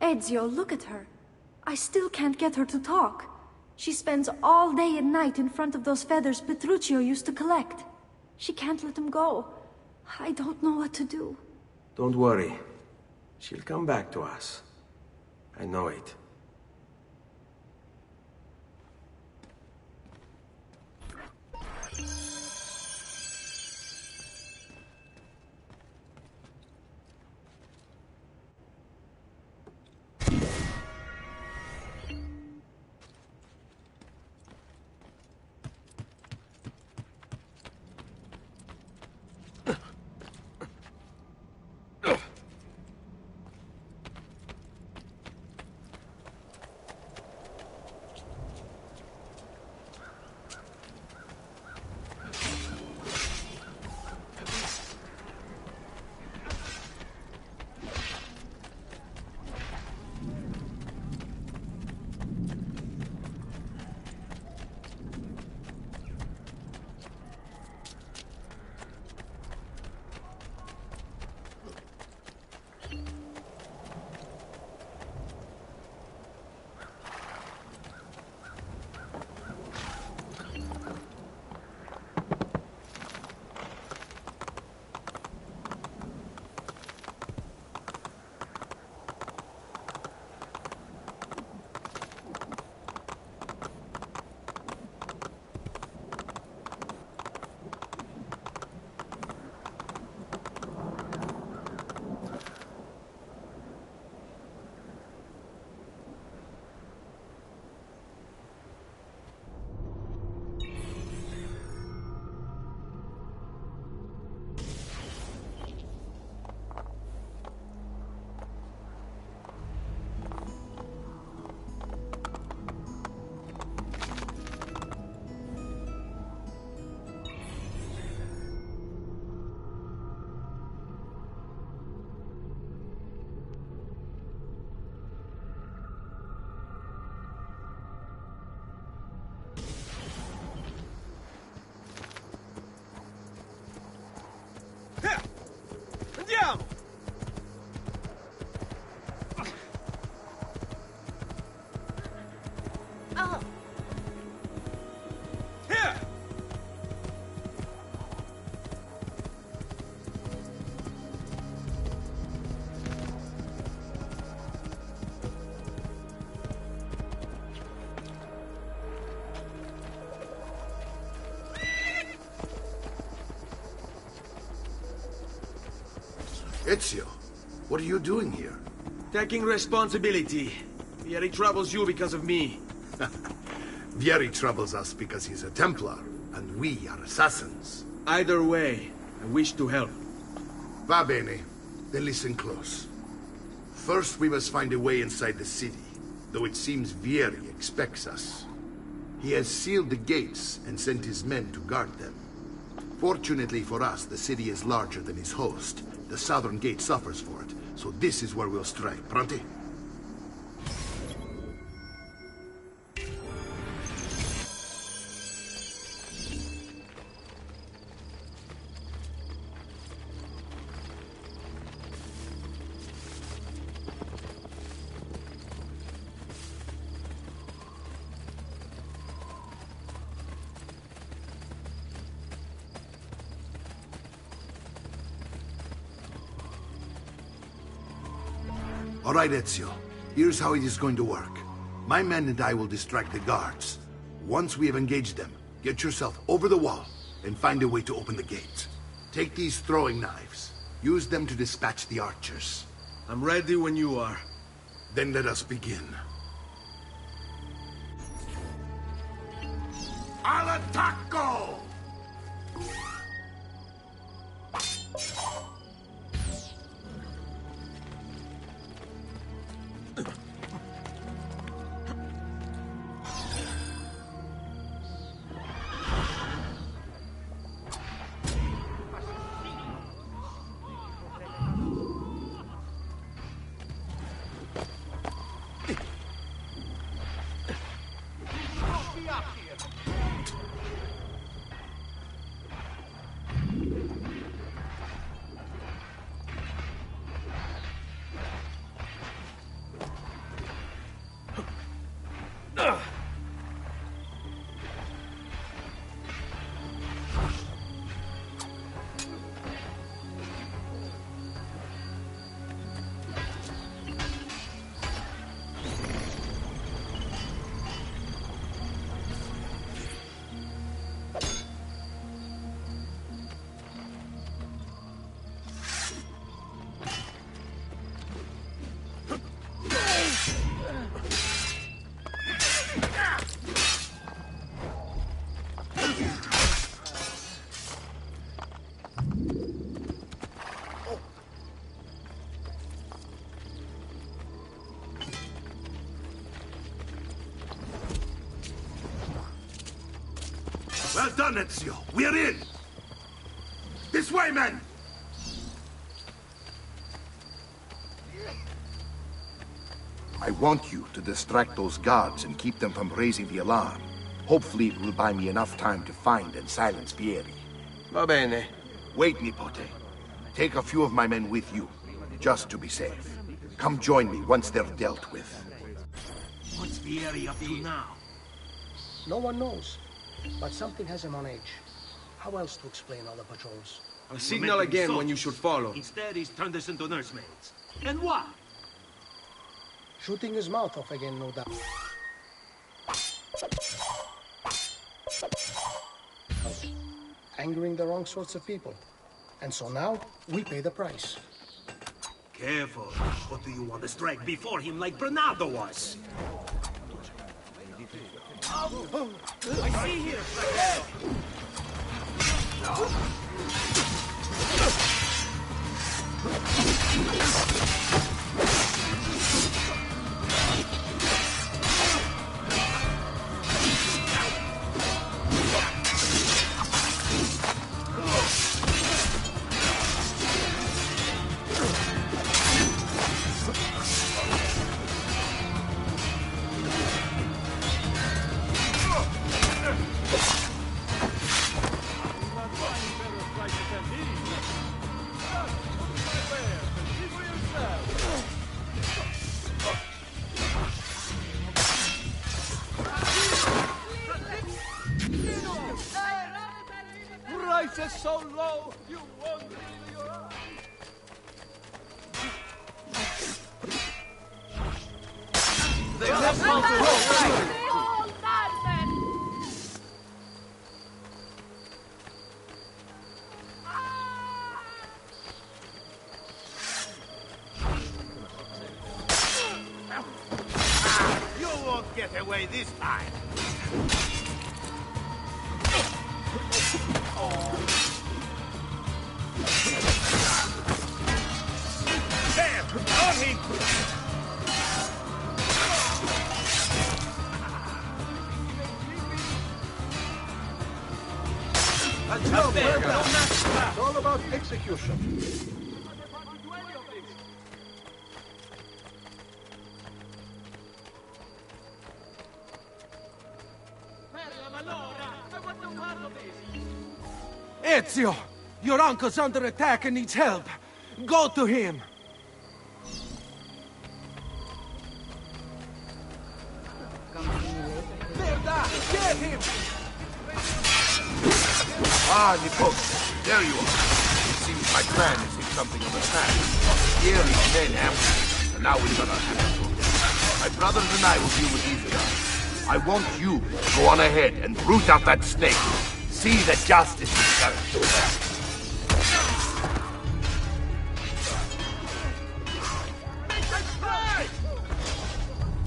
Ezio, look at her. I still can't get her to talk. She spends all day and night in front of those feathers Petruchio used to collect. She can't let them go. I don't know what to do. Don't worry. She'll come back to us. I know it. Ezio, what are you doing here? Taking responsibility. Vieri troubles you because of me. Vieri troubles us because he's a Templar, and we are assassins. Either way, I wish to help. Va bene. Then listen close. First, we must find a way inside the city, though it seems Vieri expects us. He has sealed the gates and sent his men to guard them. Fortunately for us, the city is larger than his host. The southern gate suffers for it, so this is where we'll strike. Pronti? All right, Ezio. Here's how it is going to work. My men and I will distract the guards. Once we have engaged them, get yourself over the wall and find a way to open the gate. Take these throwing knives. Use them to dispatch the archers. I'm ready when you are. Then let us begin. Al attacco! Well done, Ezio. We're in! This way, men! I want you to distract those guards and keep them from raising the alarm. Hopefully it will buy me enough time to find and silence Vieri. Va bene. Wait, Nipote. Take a few of my men with you, just to be safe. Come join me once they're dealt with. What's Vieri up to now? No one knows, but something has him on edge. How else to explain all the patrols? I'll signal again when you should follow. Instead, he's turned us into nursemaids. And why? Shooting his mouth off again, no doubt. Angering the wrong sorts of people. And so now, we pay the price. Careful. What do you want to strike before him like Bernardo was? I see here, Prices so low, you won't believe your eyes. They have come to roll. You won't get away this time. There! On him! That's no murder. It's all about execution. Ezio! Your uncle's under attack and needs help. Go to him! Get him! Ah, Nipote, there you are. It seems my plan is in something of a snag. Vieri's men ambushed, and now we're gonna have to. My brothers and I will deal with these guys. I want you to go on ahead and root out that snake. See that justice is served.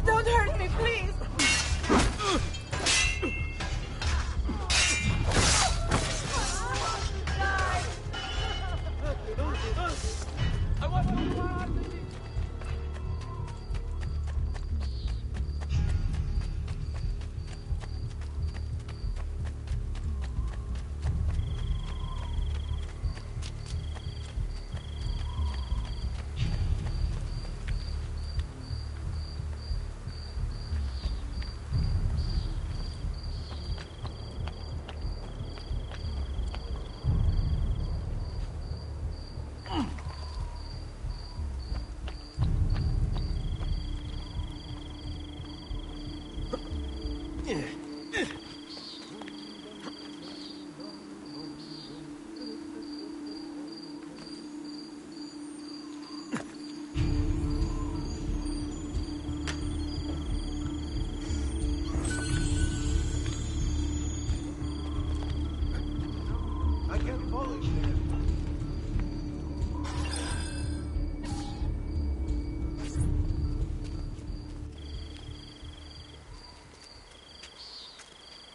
Don't hurt me, please!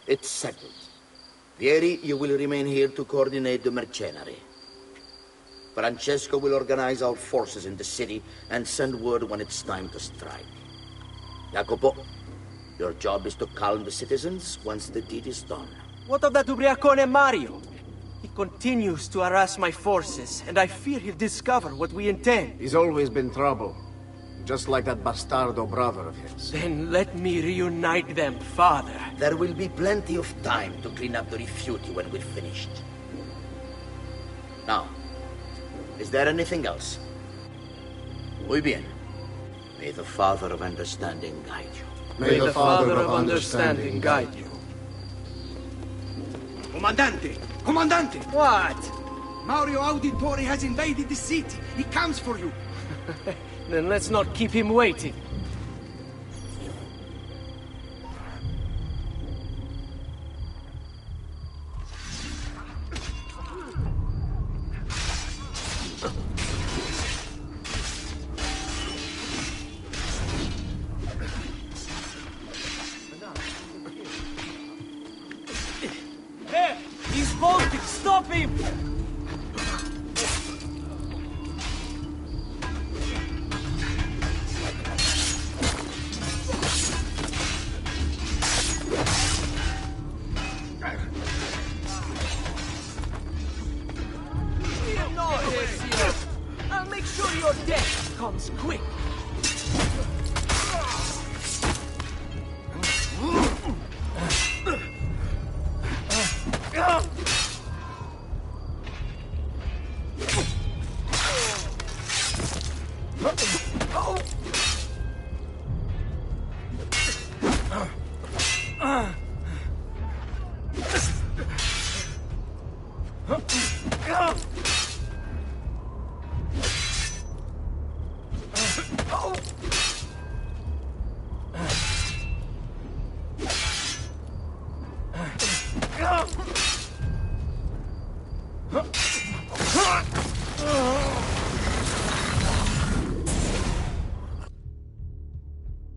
It's settled. Vieri, you will remain here to coordinate the mercenary. Francesco will organize our forces in the city and send word when it's time to strike. Jacopo, your job is to calm the citizens once the deed is done. What of that ubriacone Mario? He continues to harass my forces, and I fear he'll discover what we intend. He's always been trouble. Just like that bastardo brother of his. Then let me reunite them, father. There will be plenty of time to clean up the rifiuti when we're finished. Now, is there anything else? Muy bien. May the Father of Understanding guide you. May the Father of Understanding guide you. Comandante! Comandante! What? Mario Auditore has invaded the city. He comes for you. Then let's not keep him waiting. There! He's bolting! Stop him! I'll make sure your death comes quick.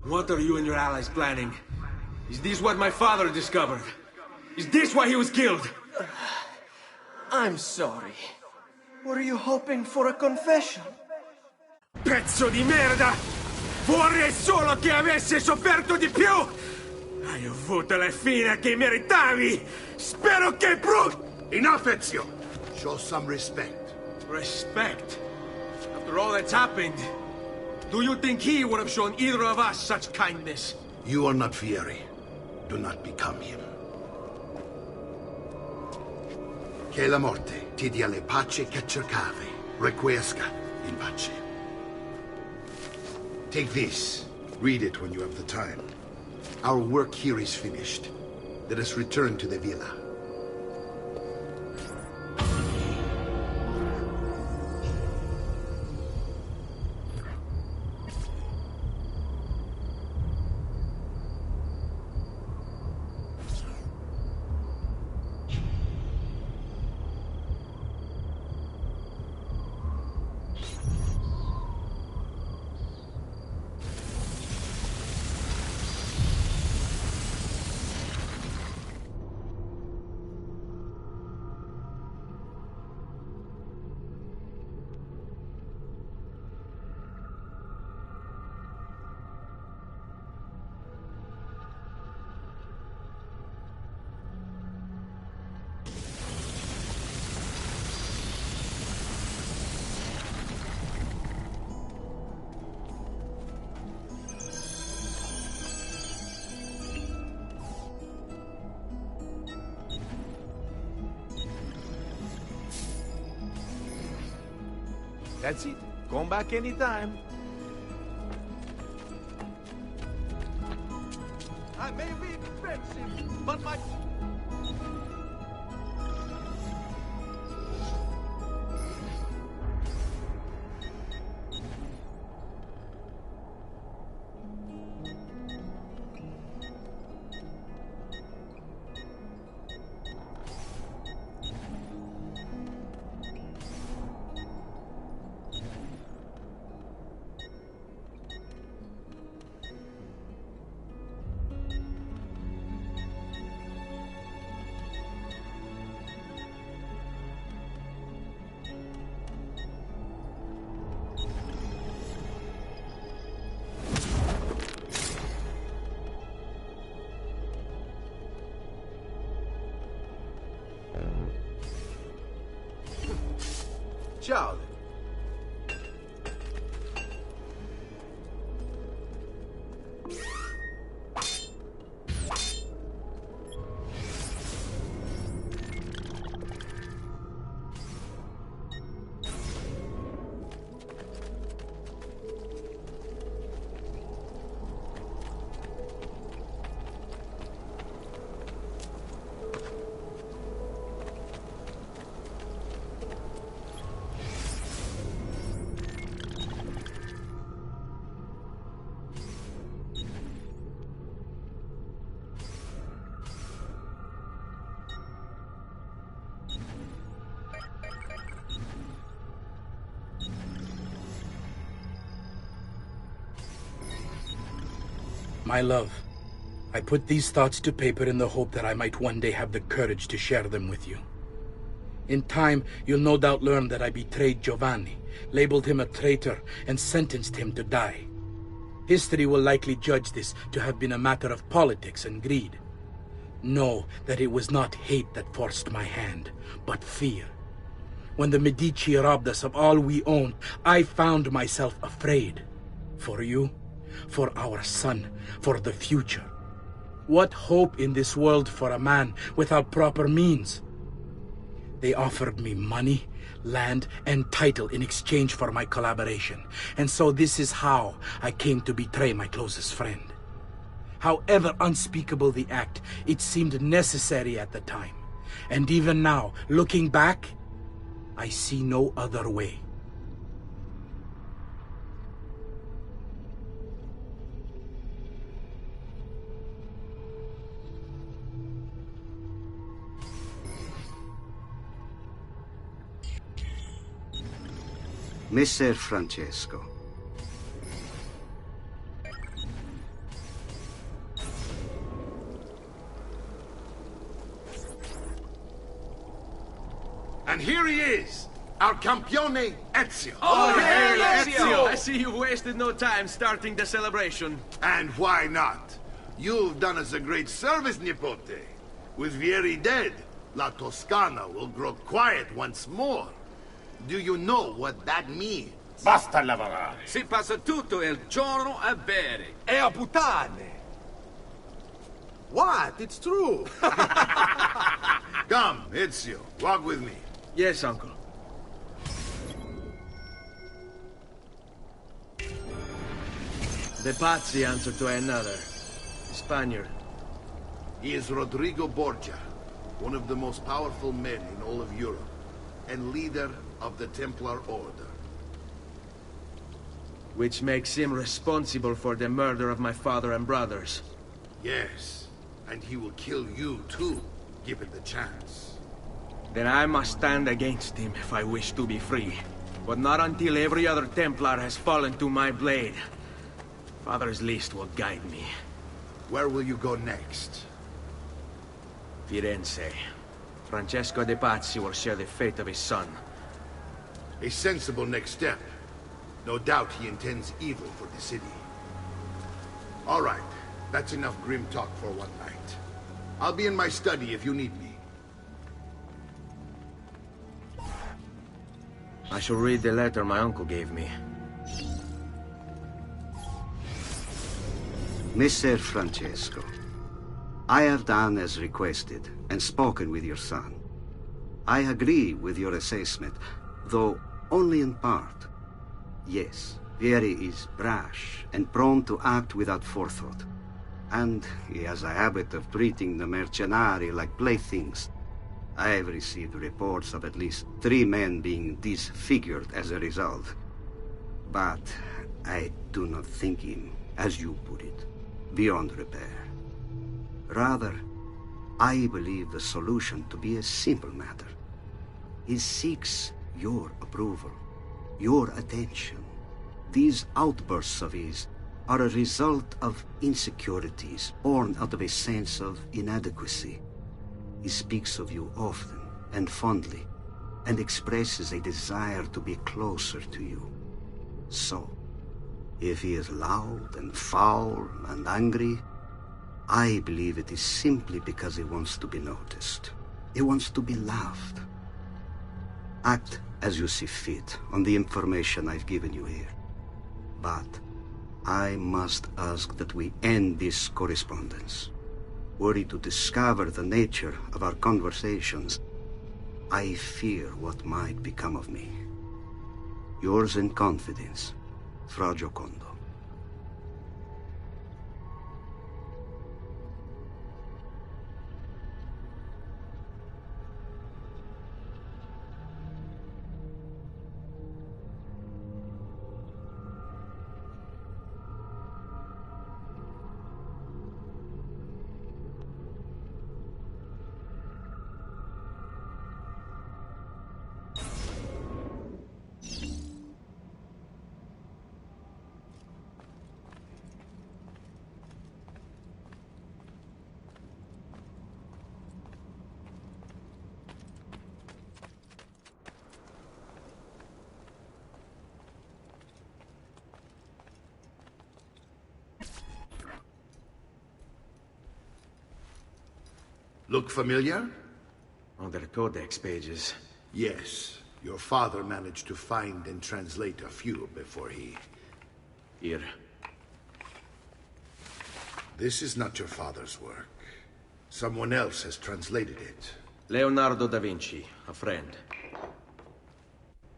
What are you and your allies planning? Is this what my father discovered? Is this why he was killed? I'm sorry. Were you hoping for a confession? Pezzo di merda! Vorrei solo che avessi sofferto di più! Hai avuto la fine che meritavi! Spero che Enough, Ezio! Show some respect. Respect? After all that's happened, do you think he would have shown either of us such kindness? You are not Fieri. Do not become him. Che la morte ti dia le pace che cercavi. Requiesca in pace. Take this. Read it when you have the time. Our work here is finished. Let us return to the villa. That's it. Come back anytime. I may be expensive, but my... Ciao. My love, I put these thoughts to paper in the hope that I might one day have the courage to share them with you. In time, you'll no doubt learn that I betrayed Giovanni, labeled him a traitor, and sentenced him to die. History will likely judge this to have been a matter of politics and greed. Know that it was not hate that forced my hand, but fear. When the Medici robbed us of all we owned, I found myself afraid. For you, for our son, for the future. What hope in this world for a man without proper means? They offered me money, land, and title in exchange for my collaboration. And so this is how I came to betray my closest friend. However unspeakable the act, it seemed necessary at the time. And even now, looking back, I see no other way. Messer Francesco. And here he is, our campione Ezio. Oh, hey, Ezio! I see you've wasted no time starting the celebration. And why not? You've done us a great service, Nipote. With Vieri dead, La Toscana will grow quiet once more. Do you know what that means? Basta lavorare. Si passa tutto il giorno a bere. E a puttane. What? It's true. Come, Ezio, walk with me. Yes, uncle. The Pazzi answer to another. Spaniard. He is Rodrigo Borgia, one of the most powerful men in all of Europe, and leader of the Templar Order. Which makes him responsible for the murder of my father and brothers. Yes, and he will kill you too, given the chance. Then I must stand against him if I wish to be free. But not until every other Templar has fallen to my blade. Father's list will guide me. Where will you go next? Firenze. Francesco de Pazzi will share the fate of his son. A sensible next step. No doubt he intends evil for the city. All right, that's enough grim talk for one night. I'll be in my study if you need me. I shall read the letter my uncle gave me. Messer Francesco, I have done as requested and spoken with your son. I agree with your assessment, though only in part. Yes, Vieri is brash and prone to act without forethought. And he has a habit of treating the mercenari like playthings. I have received reports of at least 3 men being disfigured as a result. But I do not think him, as you put it, beyond repair. Rather, I believe the solution to be a simple matter. He seeks your approval, your attention. These outbursts of his are a result of insecurities born out of a sense of inadequacy. He speaks of you often and fondly, and expresses a desire to be closer to you. So, if he is loud and foul and angry, I believe it is simply because he wants to be noticed. He wants to be loved. Act as you see fit on the information I've given you here. But I must ask that we end this correspondence. Were he to discover the nature of our conversations, I fear what might become of me. Yours in confidence, Fra Giocondo. Look familiar? On their codex pages. Yes. Your father managed to find and translate a few before he... Here. This is not your father's work. Someone else has translated it. Leonardo da Vinci, a friend.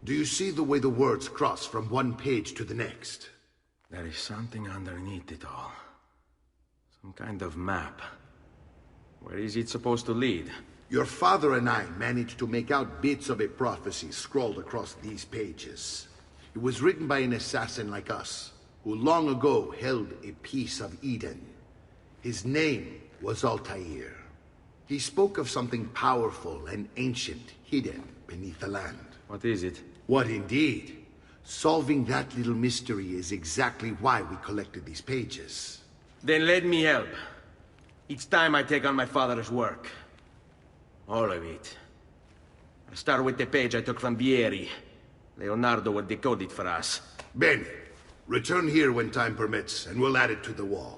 Do you see the way the words cross from one page to the next? There is something underneath it all. Some kind of map. Where is it supposed to lead? Your father and I managed to make out bits of a prophecy scrawled across these pages. It was written by an assassin like us, who long ago held a piece of Eden. His name was Altair. He spoke of something powerful and ancient hidden beneath the land. What is it? What indeed? Solving that little mystery is exactly why we collected these pages. Then let me help. Each time I take on my father's work. All of it. I'll start with the page I took from Vieri. Leonardo will decode it for us. Bene. Return here when time permits, and we'll add it to the wall.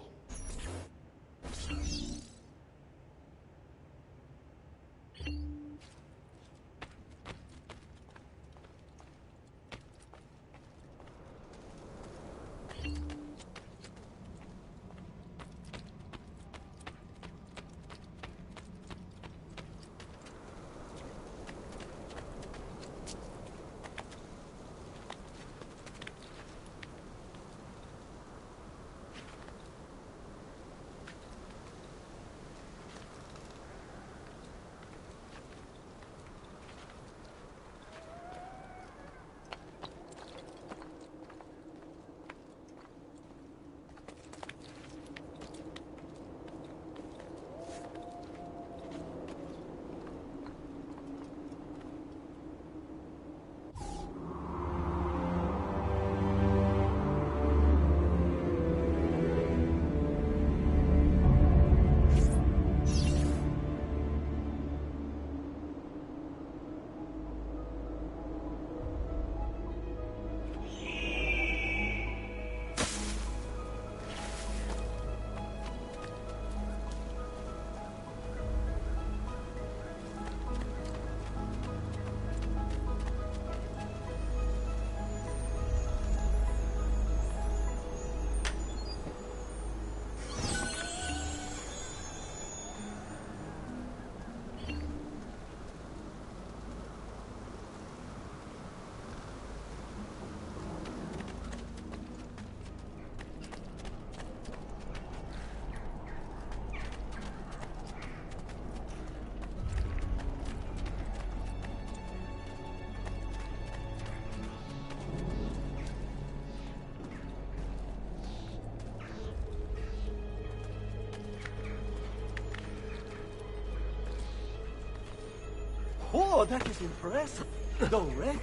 Oh, that is impressive. Don't wreck.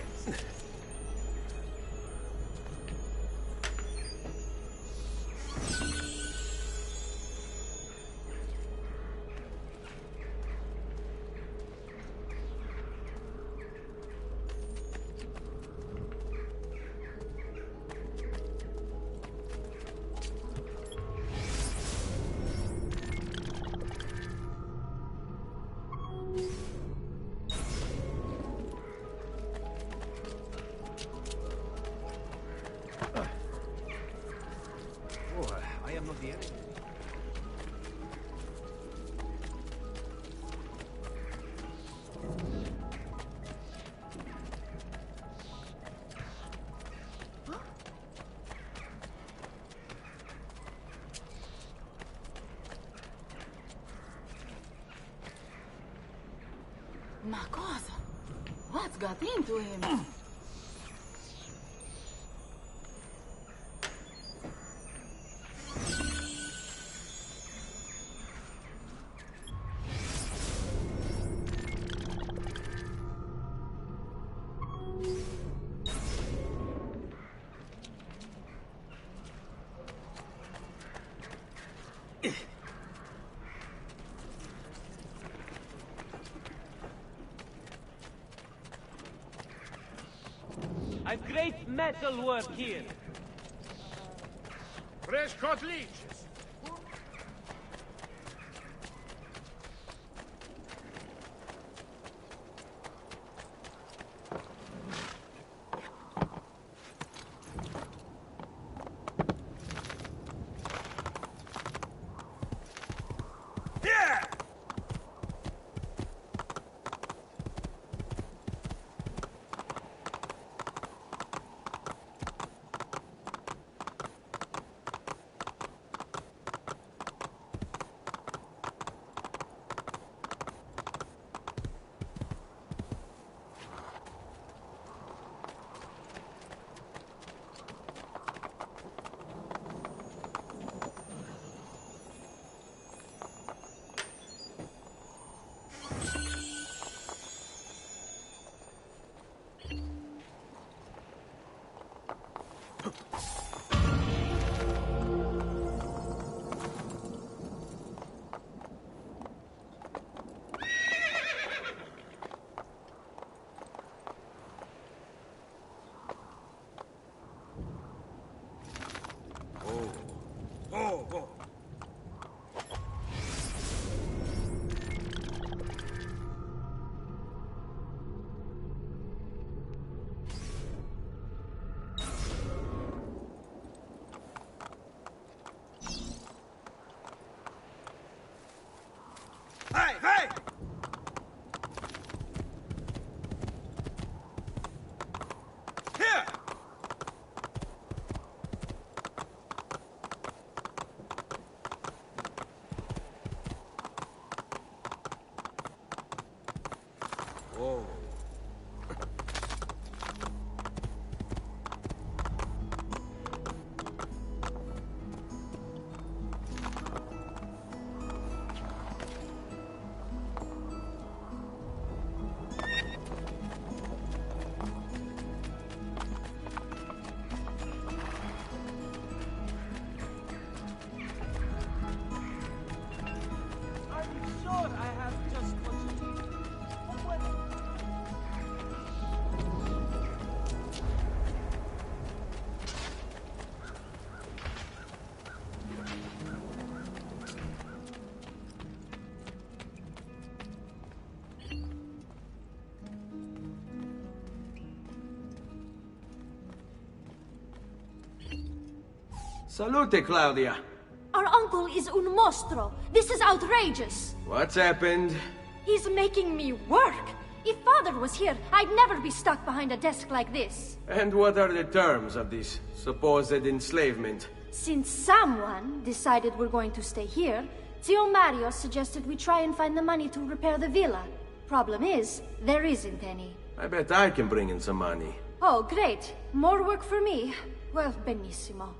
Ma cosa? What's got into him? I've great metal work here. Fresh cut leeches. Hey, hey! Here! Whoa. Are you sure I have just what you need? What? Salute, Claudia. Our uncle is un mostro. This is outrageous. What's happened? He's making me work. If Father was here, I'd never be stuck behind a desk like this. And what are the terms of this supposed enslavement? Since someone decided we're going to stay here, Zio Mario suggested we try and find the money to repair the villa. Problem is, there isn't any. I bet I can bring in some money. Oh, great. More work for me. Well, benissimo.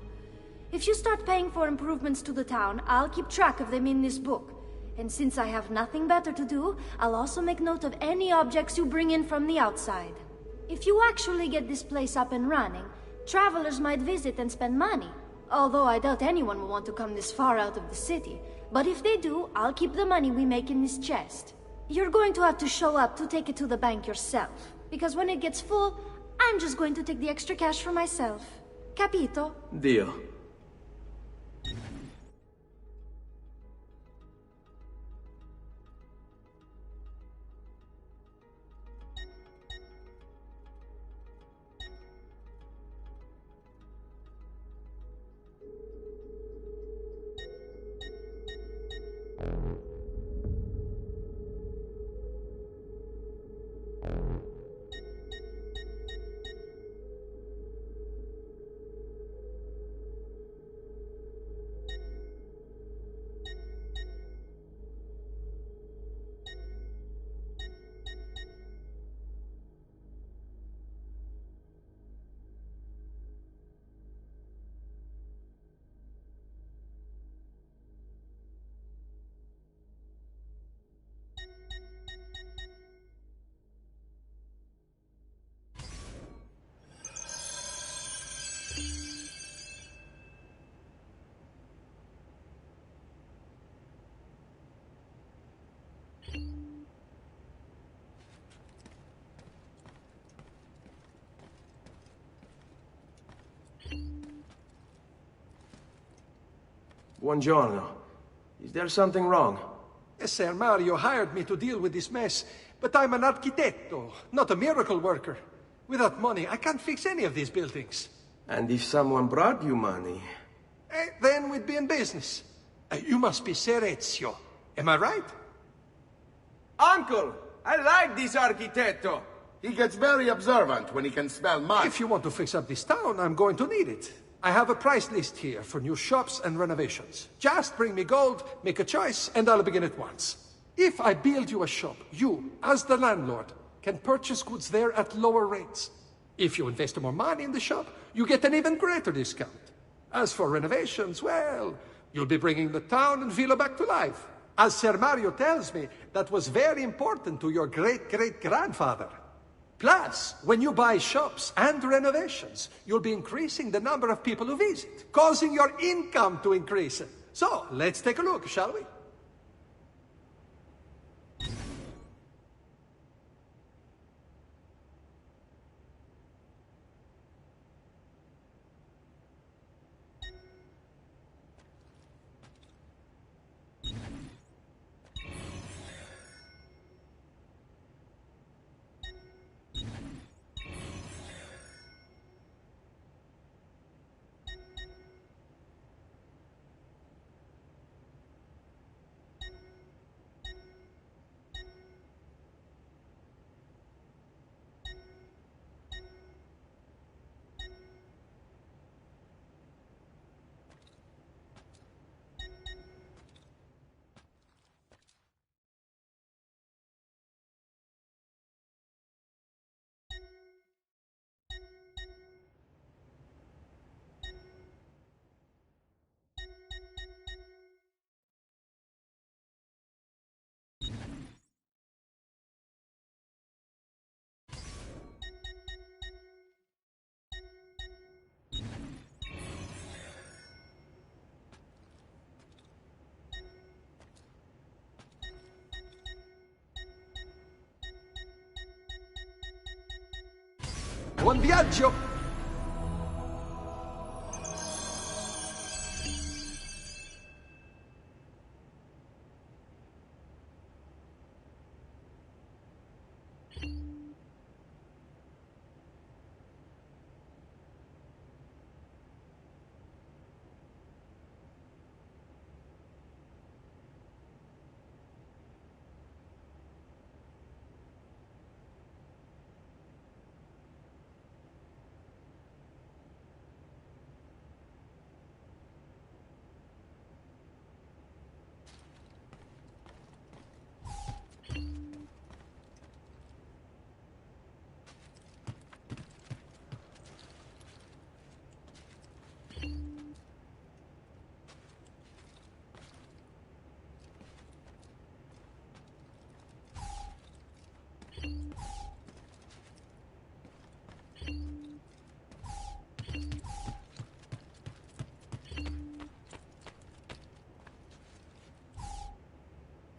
If you start paying for improvements to the town, I'll keep track of them in this book. And since I have nothing better to do, I'll also make note of any objects you bring in from the outside. If you actually get this place up and running, travelers might visit and spend money. Although I doubt anyone will want to come this far out of the city. But if they do, I'll keep the money we make in this chest. You're going to have to show up to take it to the bank yourself. Because when it gets full, I'm just going to take the extra cash for myself. Capito? Deal. Buongiorno. Is there something wrong? Yes, Sir Mario hired me to deal with this mess, but I'm an architetto, not a miracle worker. Without money, I can't fix any of these buildings. And if someone brought you money? Then we'd be in business. You must be Ser Ezio. Am I right? Uncle, I like this architetto. He gets very observant when he can smell money. If you want to fix up this town, I'm going to need it. I have a price list here for new shops and renovations. Just bring me gold, make a choice, and I'll begin at once. If I build you a shop, you, as the landlord, can purchase goods there at lower rates. If you invest more money in the shop, you get an even greater discount. As for renovations, well, you'll be bringing the town and villa back to life. As Ser Mario tells me, that was very important to your great-great-grandfather. Plus, when you buy shops and renovations, you'll be increasing the number of people who visit, causing your income to increase. So, let's take a look, shall we? Buon viaggio!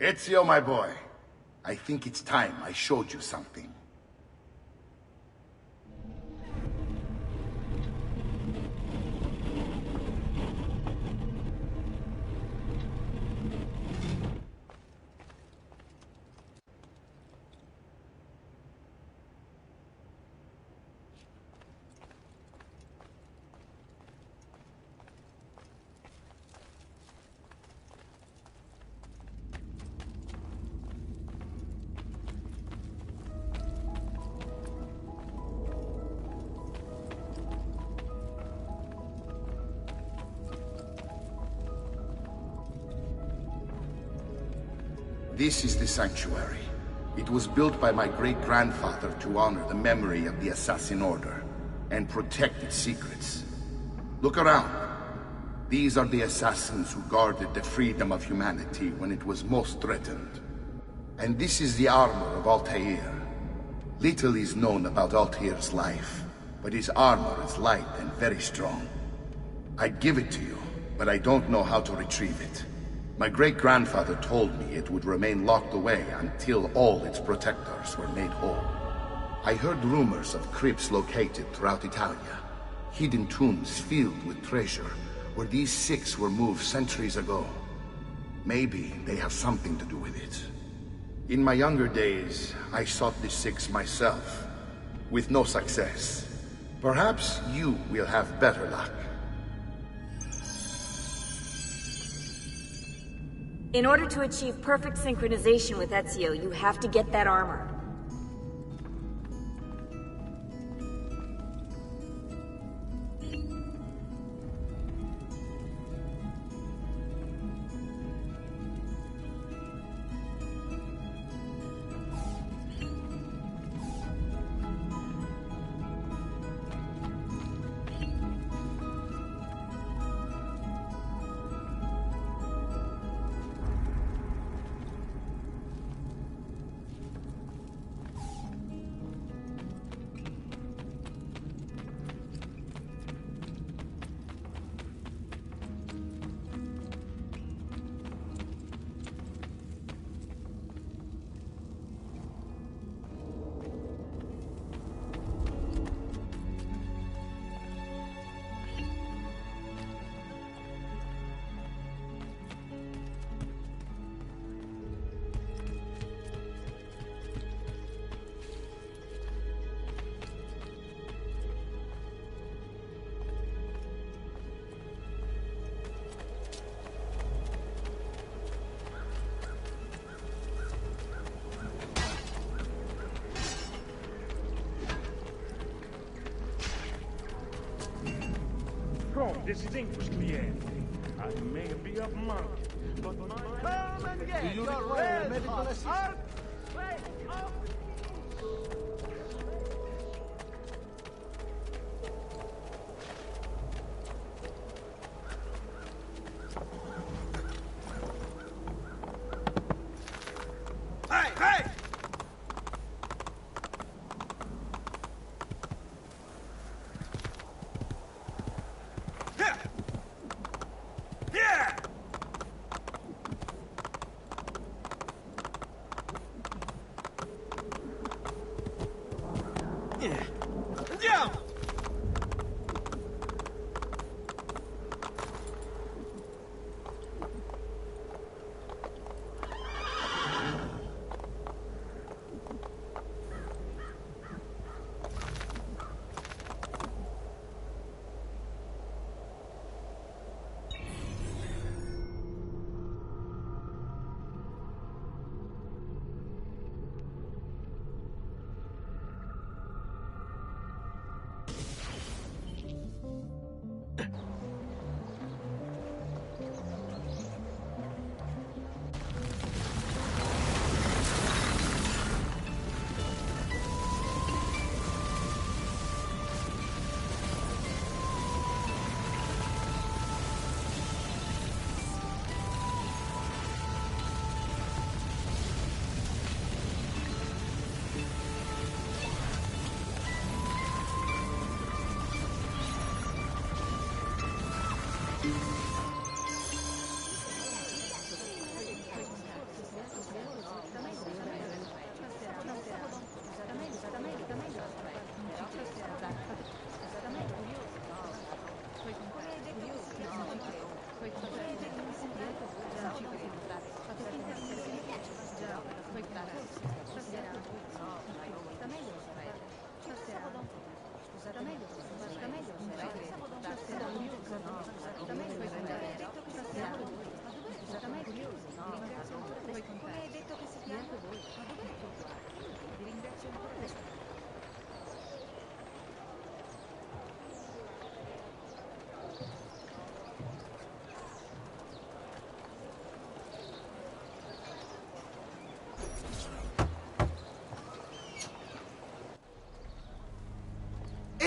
Ezio, my boy, I think it's time I showed you something. This is the sanctuary. It was built by my great-grandfather to honor the memory of the Assassin Order and protect its secrets. Look around. These are the assassins who guarded the freedom of humanity when it was most threatened. And this is the armor of Altair. Little is known about Altair's life, but his armor is light and very strong. I'd give it to you, but I don't know how to retrieve it. My great-grandfather told me it would remain locked away until all its protectors were made whole. I heard rumors of crypts located throughout Italia, hidden tombs filled with treasure, where these six were moved centuries ago. Maybe they have something to do with it. In my younger days, I sought the six myself, with no success. Perhaps you will have better luck. In order to achieve perfect synchronization with Ezio, you have to get that armor. This is English cliente. I may be a monk, but my... Come and get you your require red medical hot assistance? Hey, hey!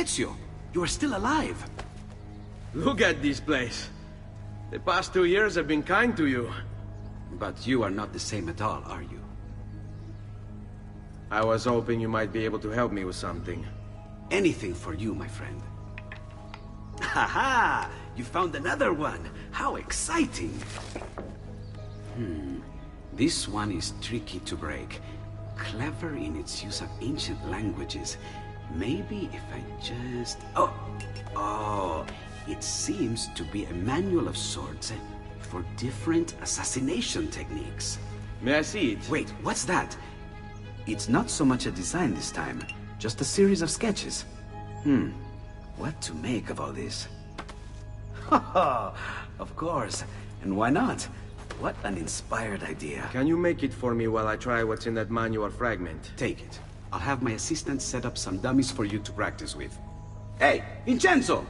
Ezio, you are still alive. Look at this place. The past 2 years have been kind to you. But you are not the same at all, are you? I was hoping you might be able to help me with something. Anything for you, my friend. Ha-ha! You found another one! How exciting! This one is tricky to break. Clever in its use of ancient languages. Maybe if I just... Oh! It seems to be a manual of sorts for different assassination techniques. May I see it? Wait, what's that? It's not so much a design this time, just a series of sketches. What to make of all this? Of course. And why not? What an inspired idea. Can you make it for me while I try what's in that manual fragment? Take it. I'll have my assistant set up some dummies for you to practice with. Hey, Vincenzo!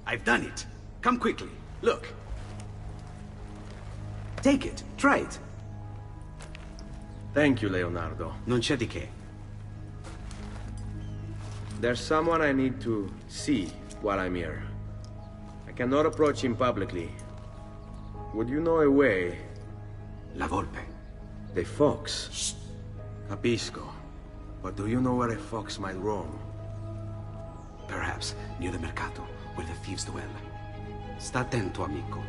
I've done it. Come quickly. Look. Take it. Try it. Thank you, Leonardo. Non c'è di che. There's someone I need to see while I'm here. I cannot approach him publicly. Would you know a way? La Volpe. The fox. Shh. Capisco. But do you know where a fox might roam? Perhaps near the Mercato, where the thieves dwell. Sta attento, amico.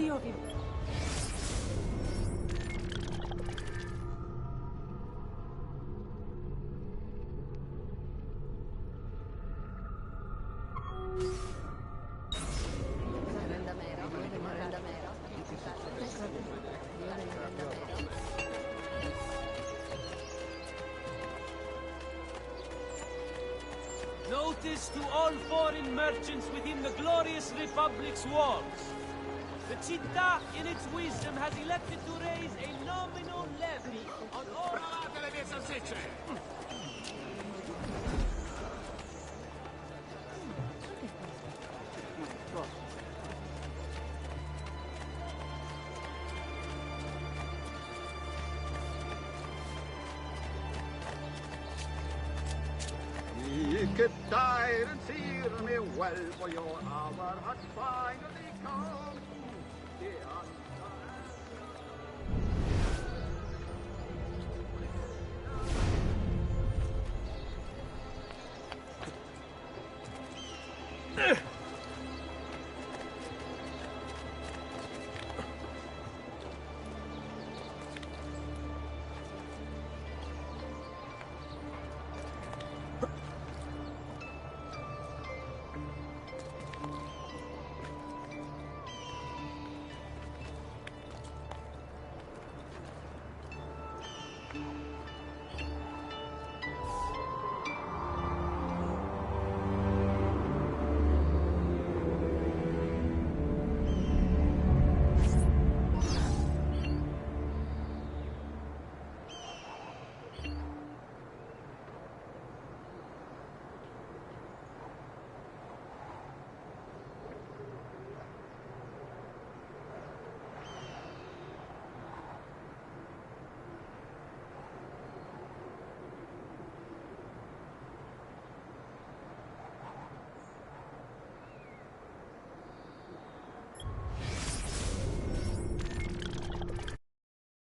few of you. Notice to all foreign merchants within the glorious Republic's walls. The città, in its wisdom, has elected to raise a nominal levy on all... Provate le mie salsicce! Icke tiden ser mig well for your hour had finally come.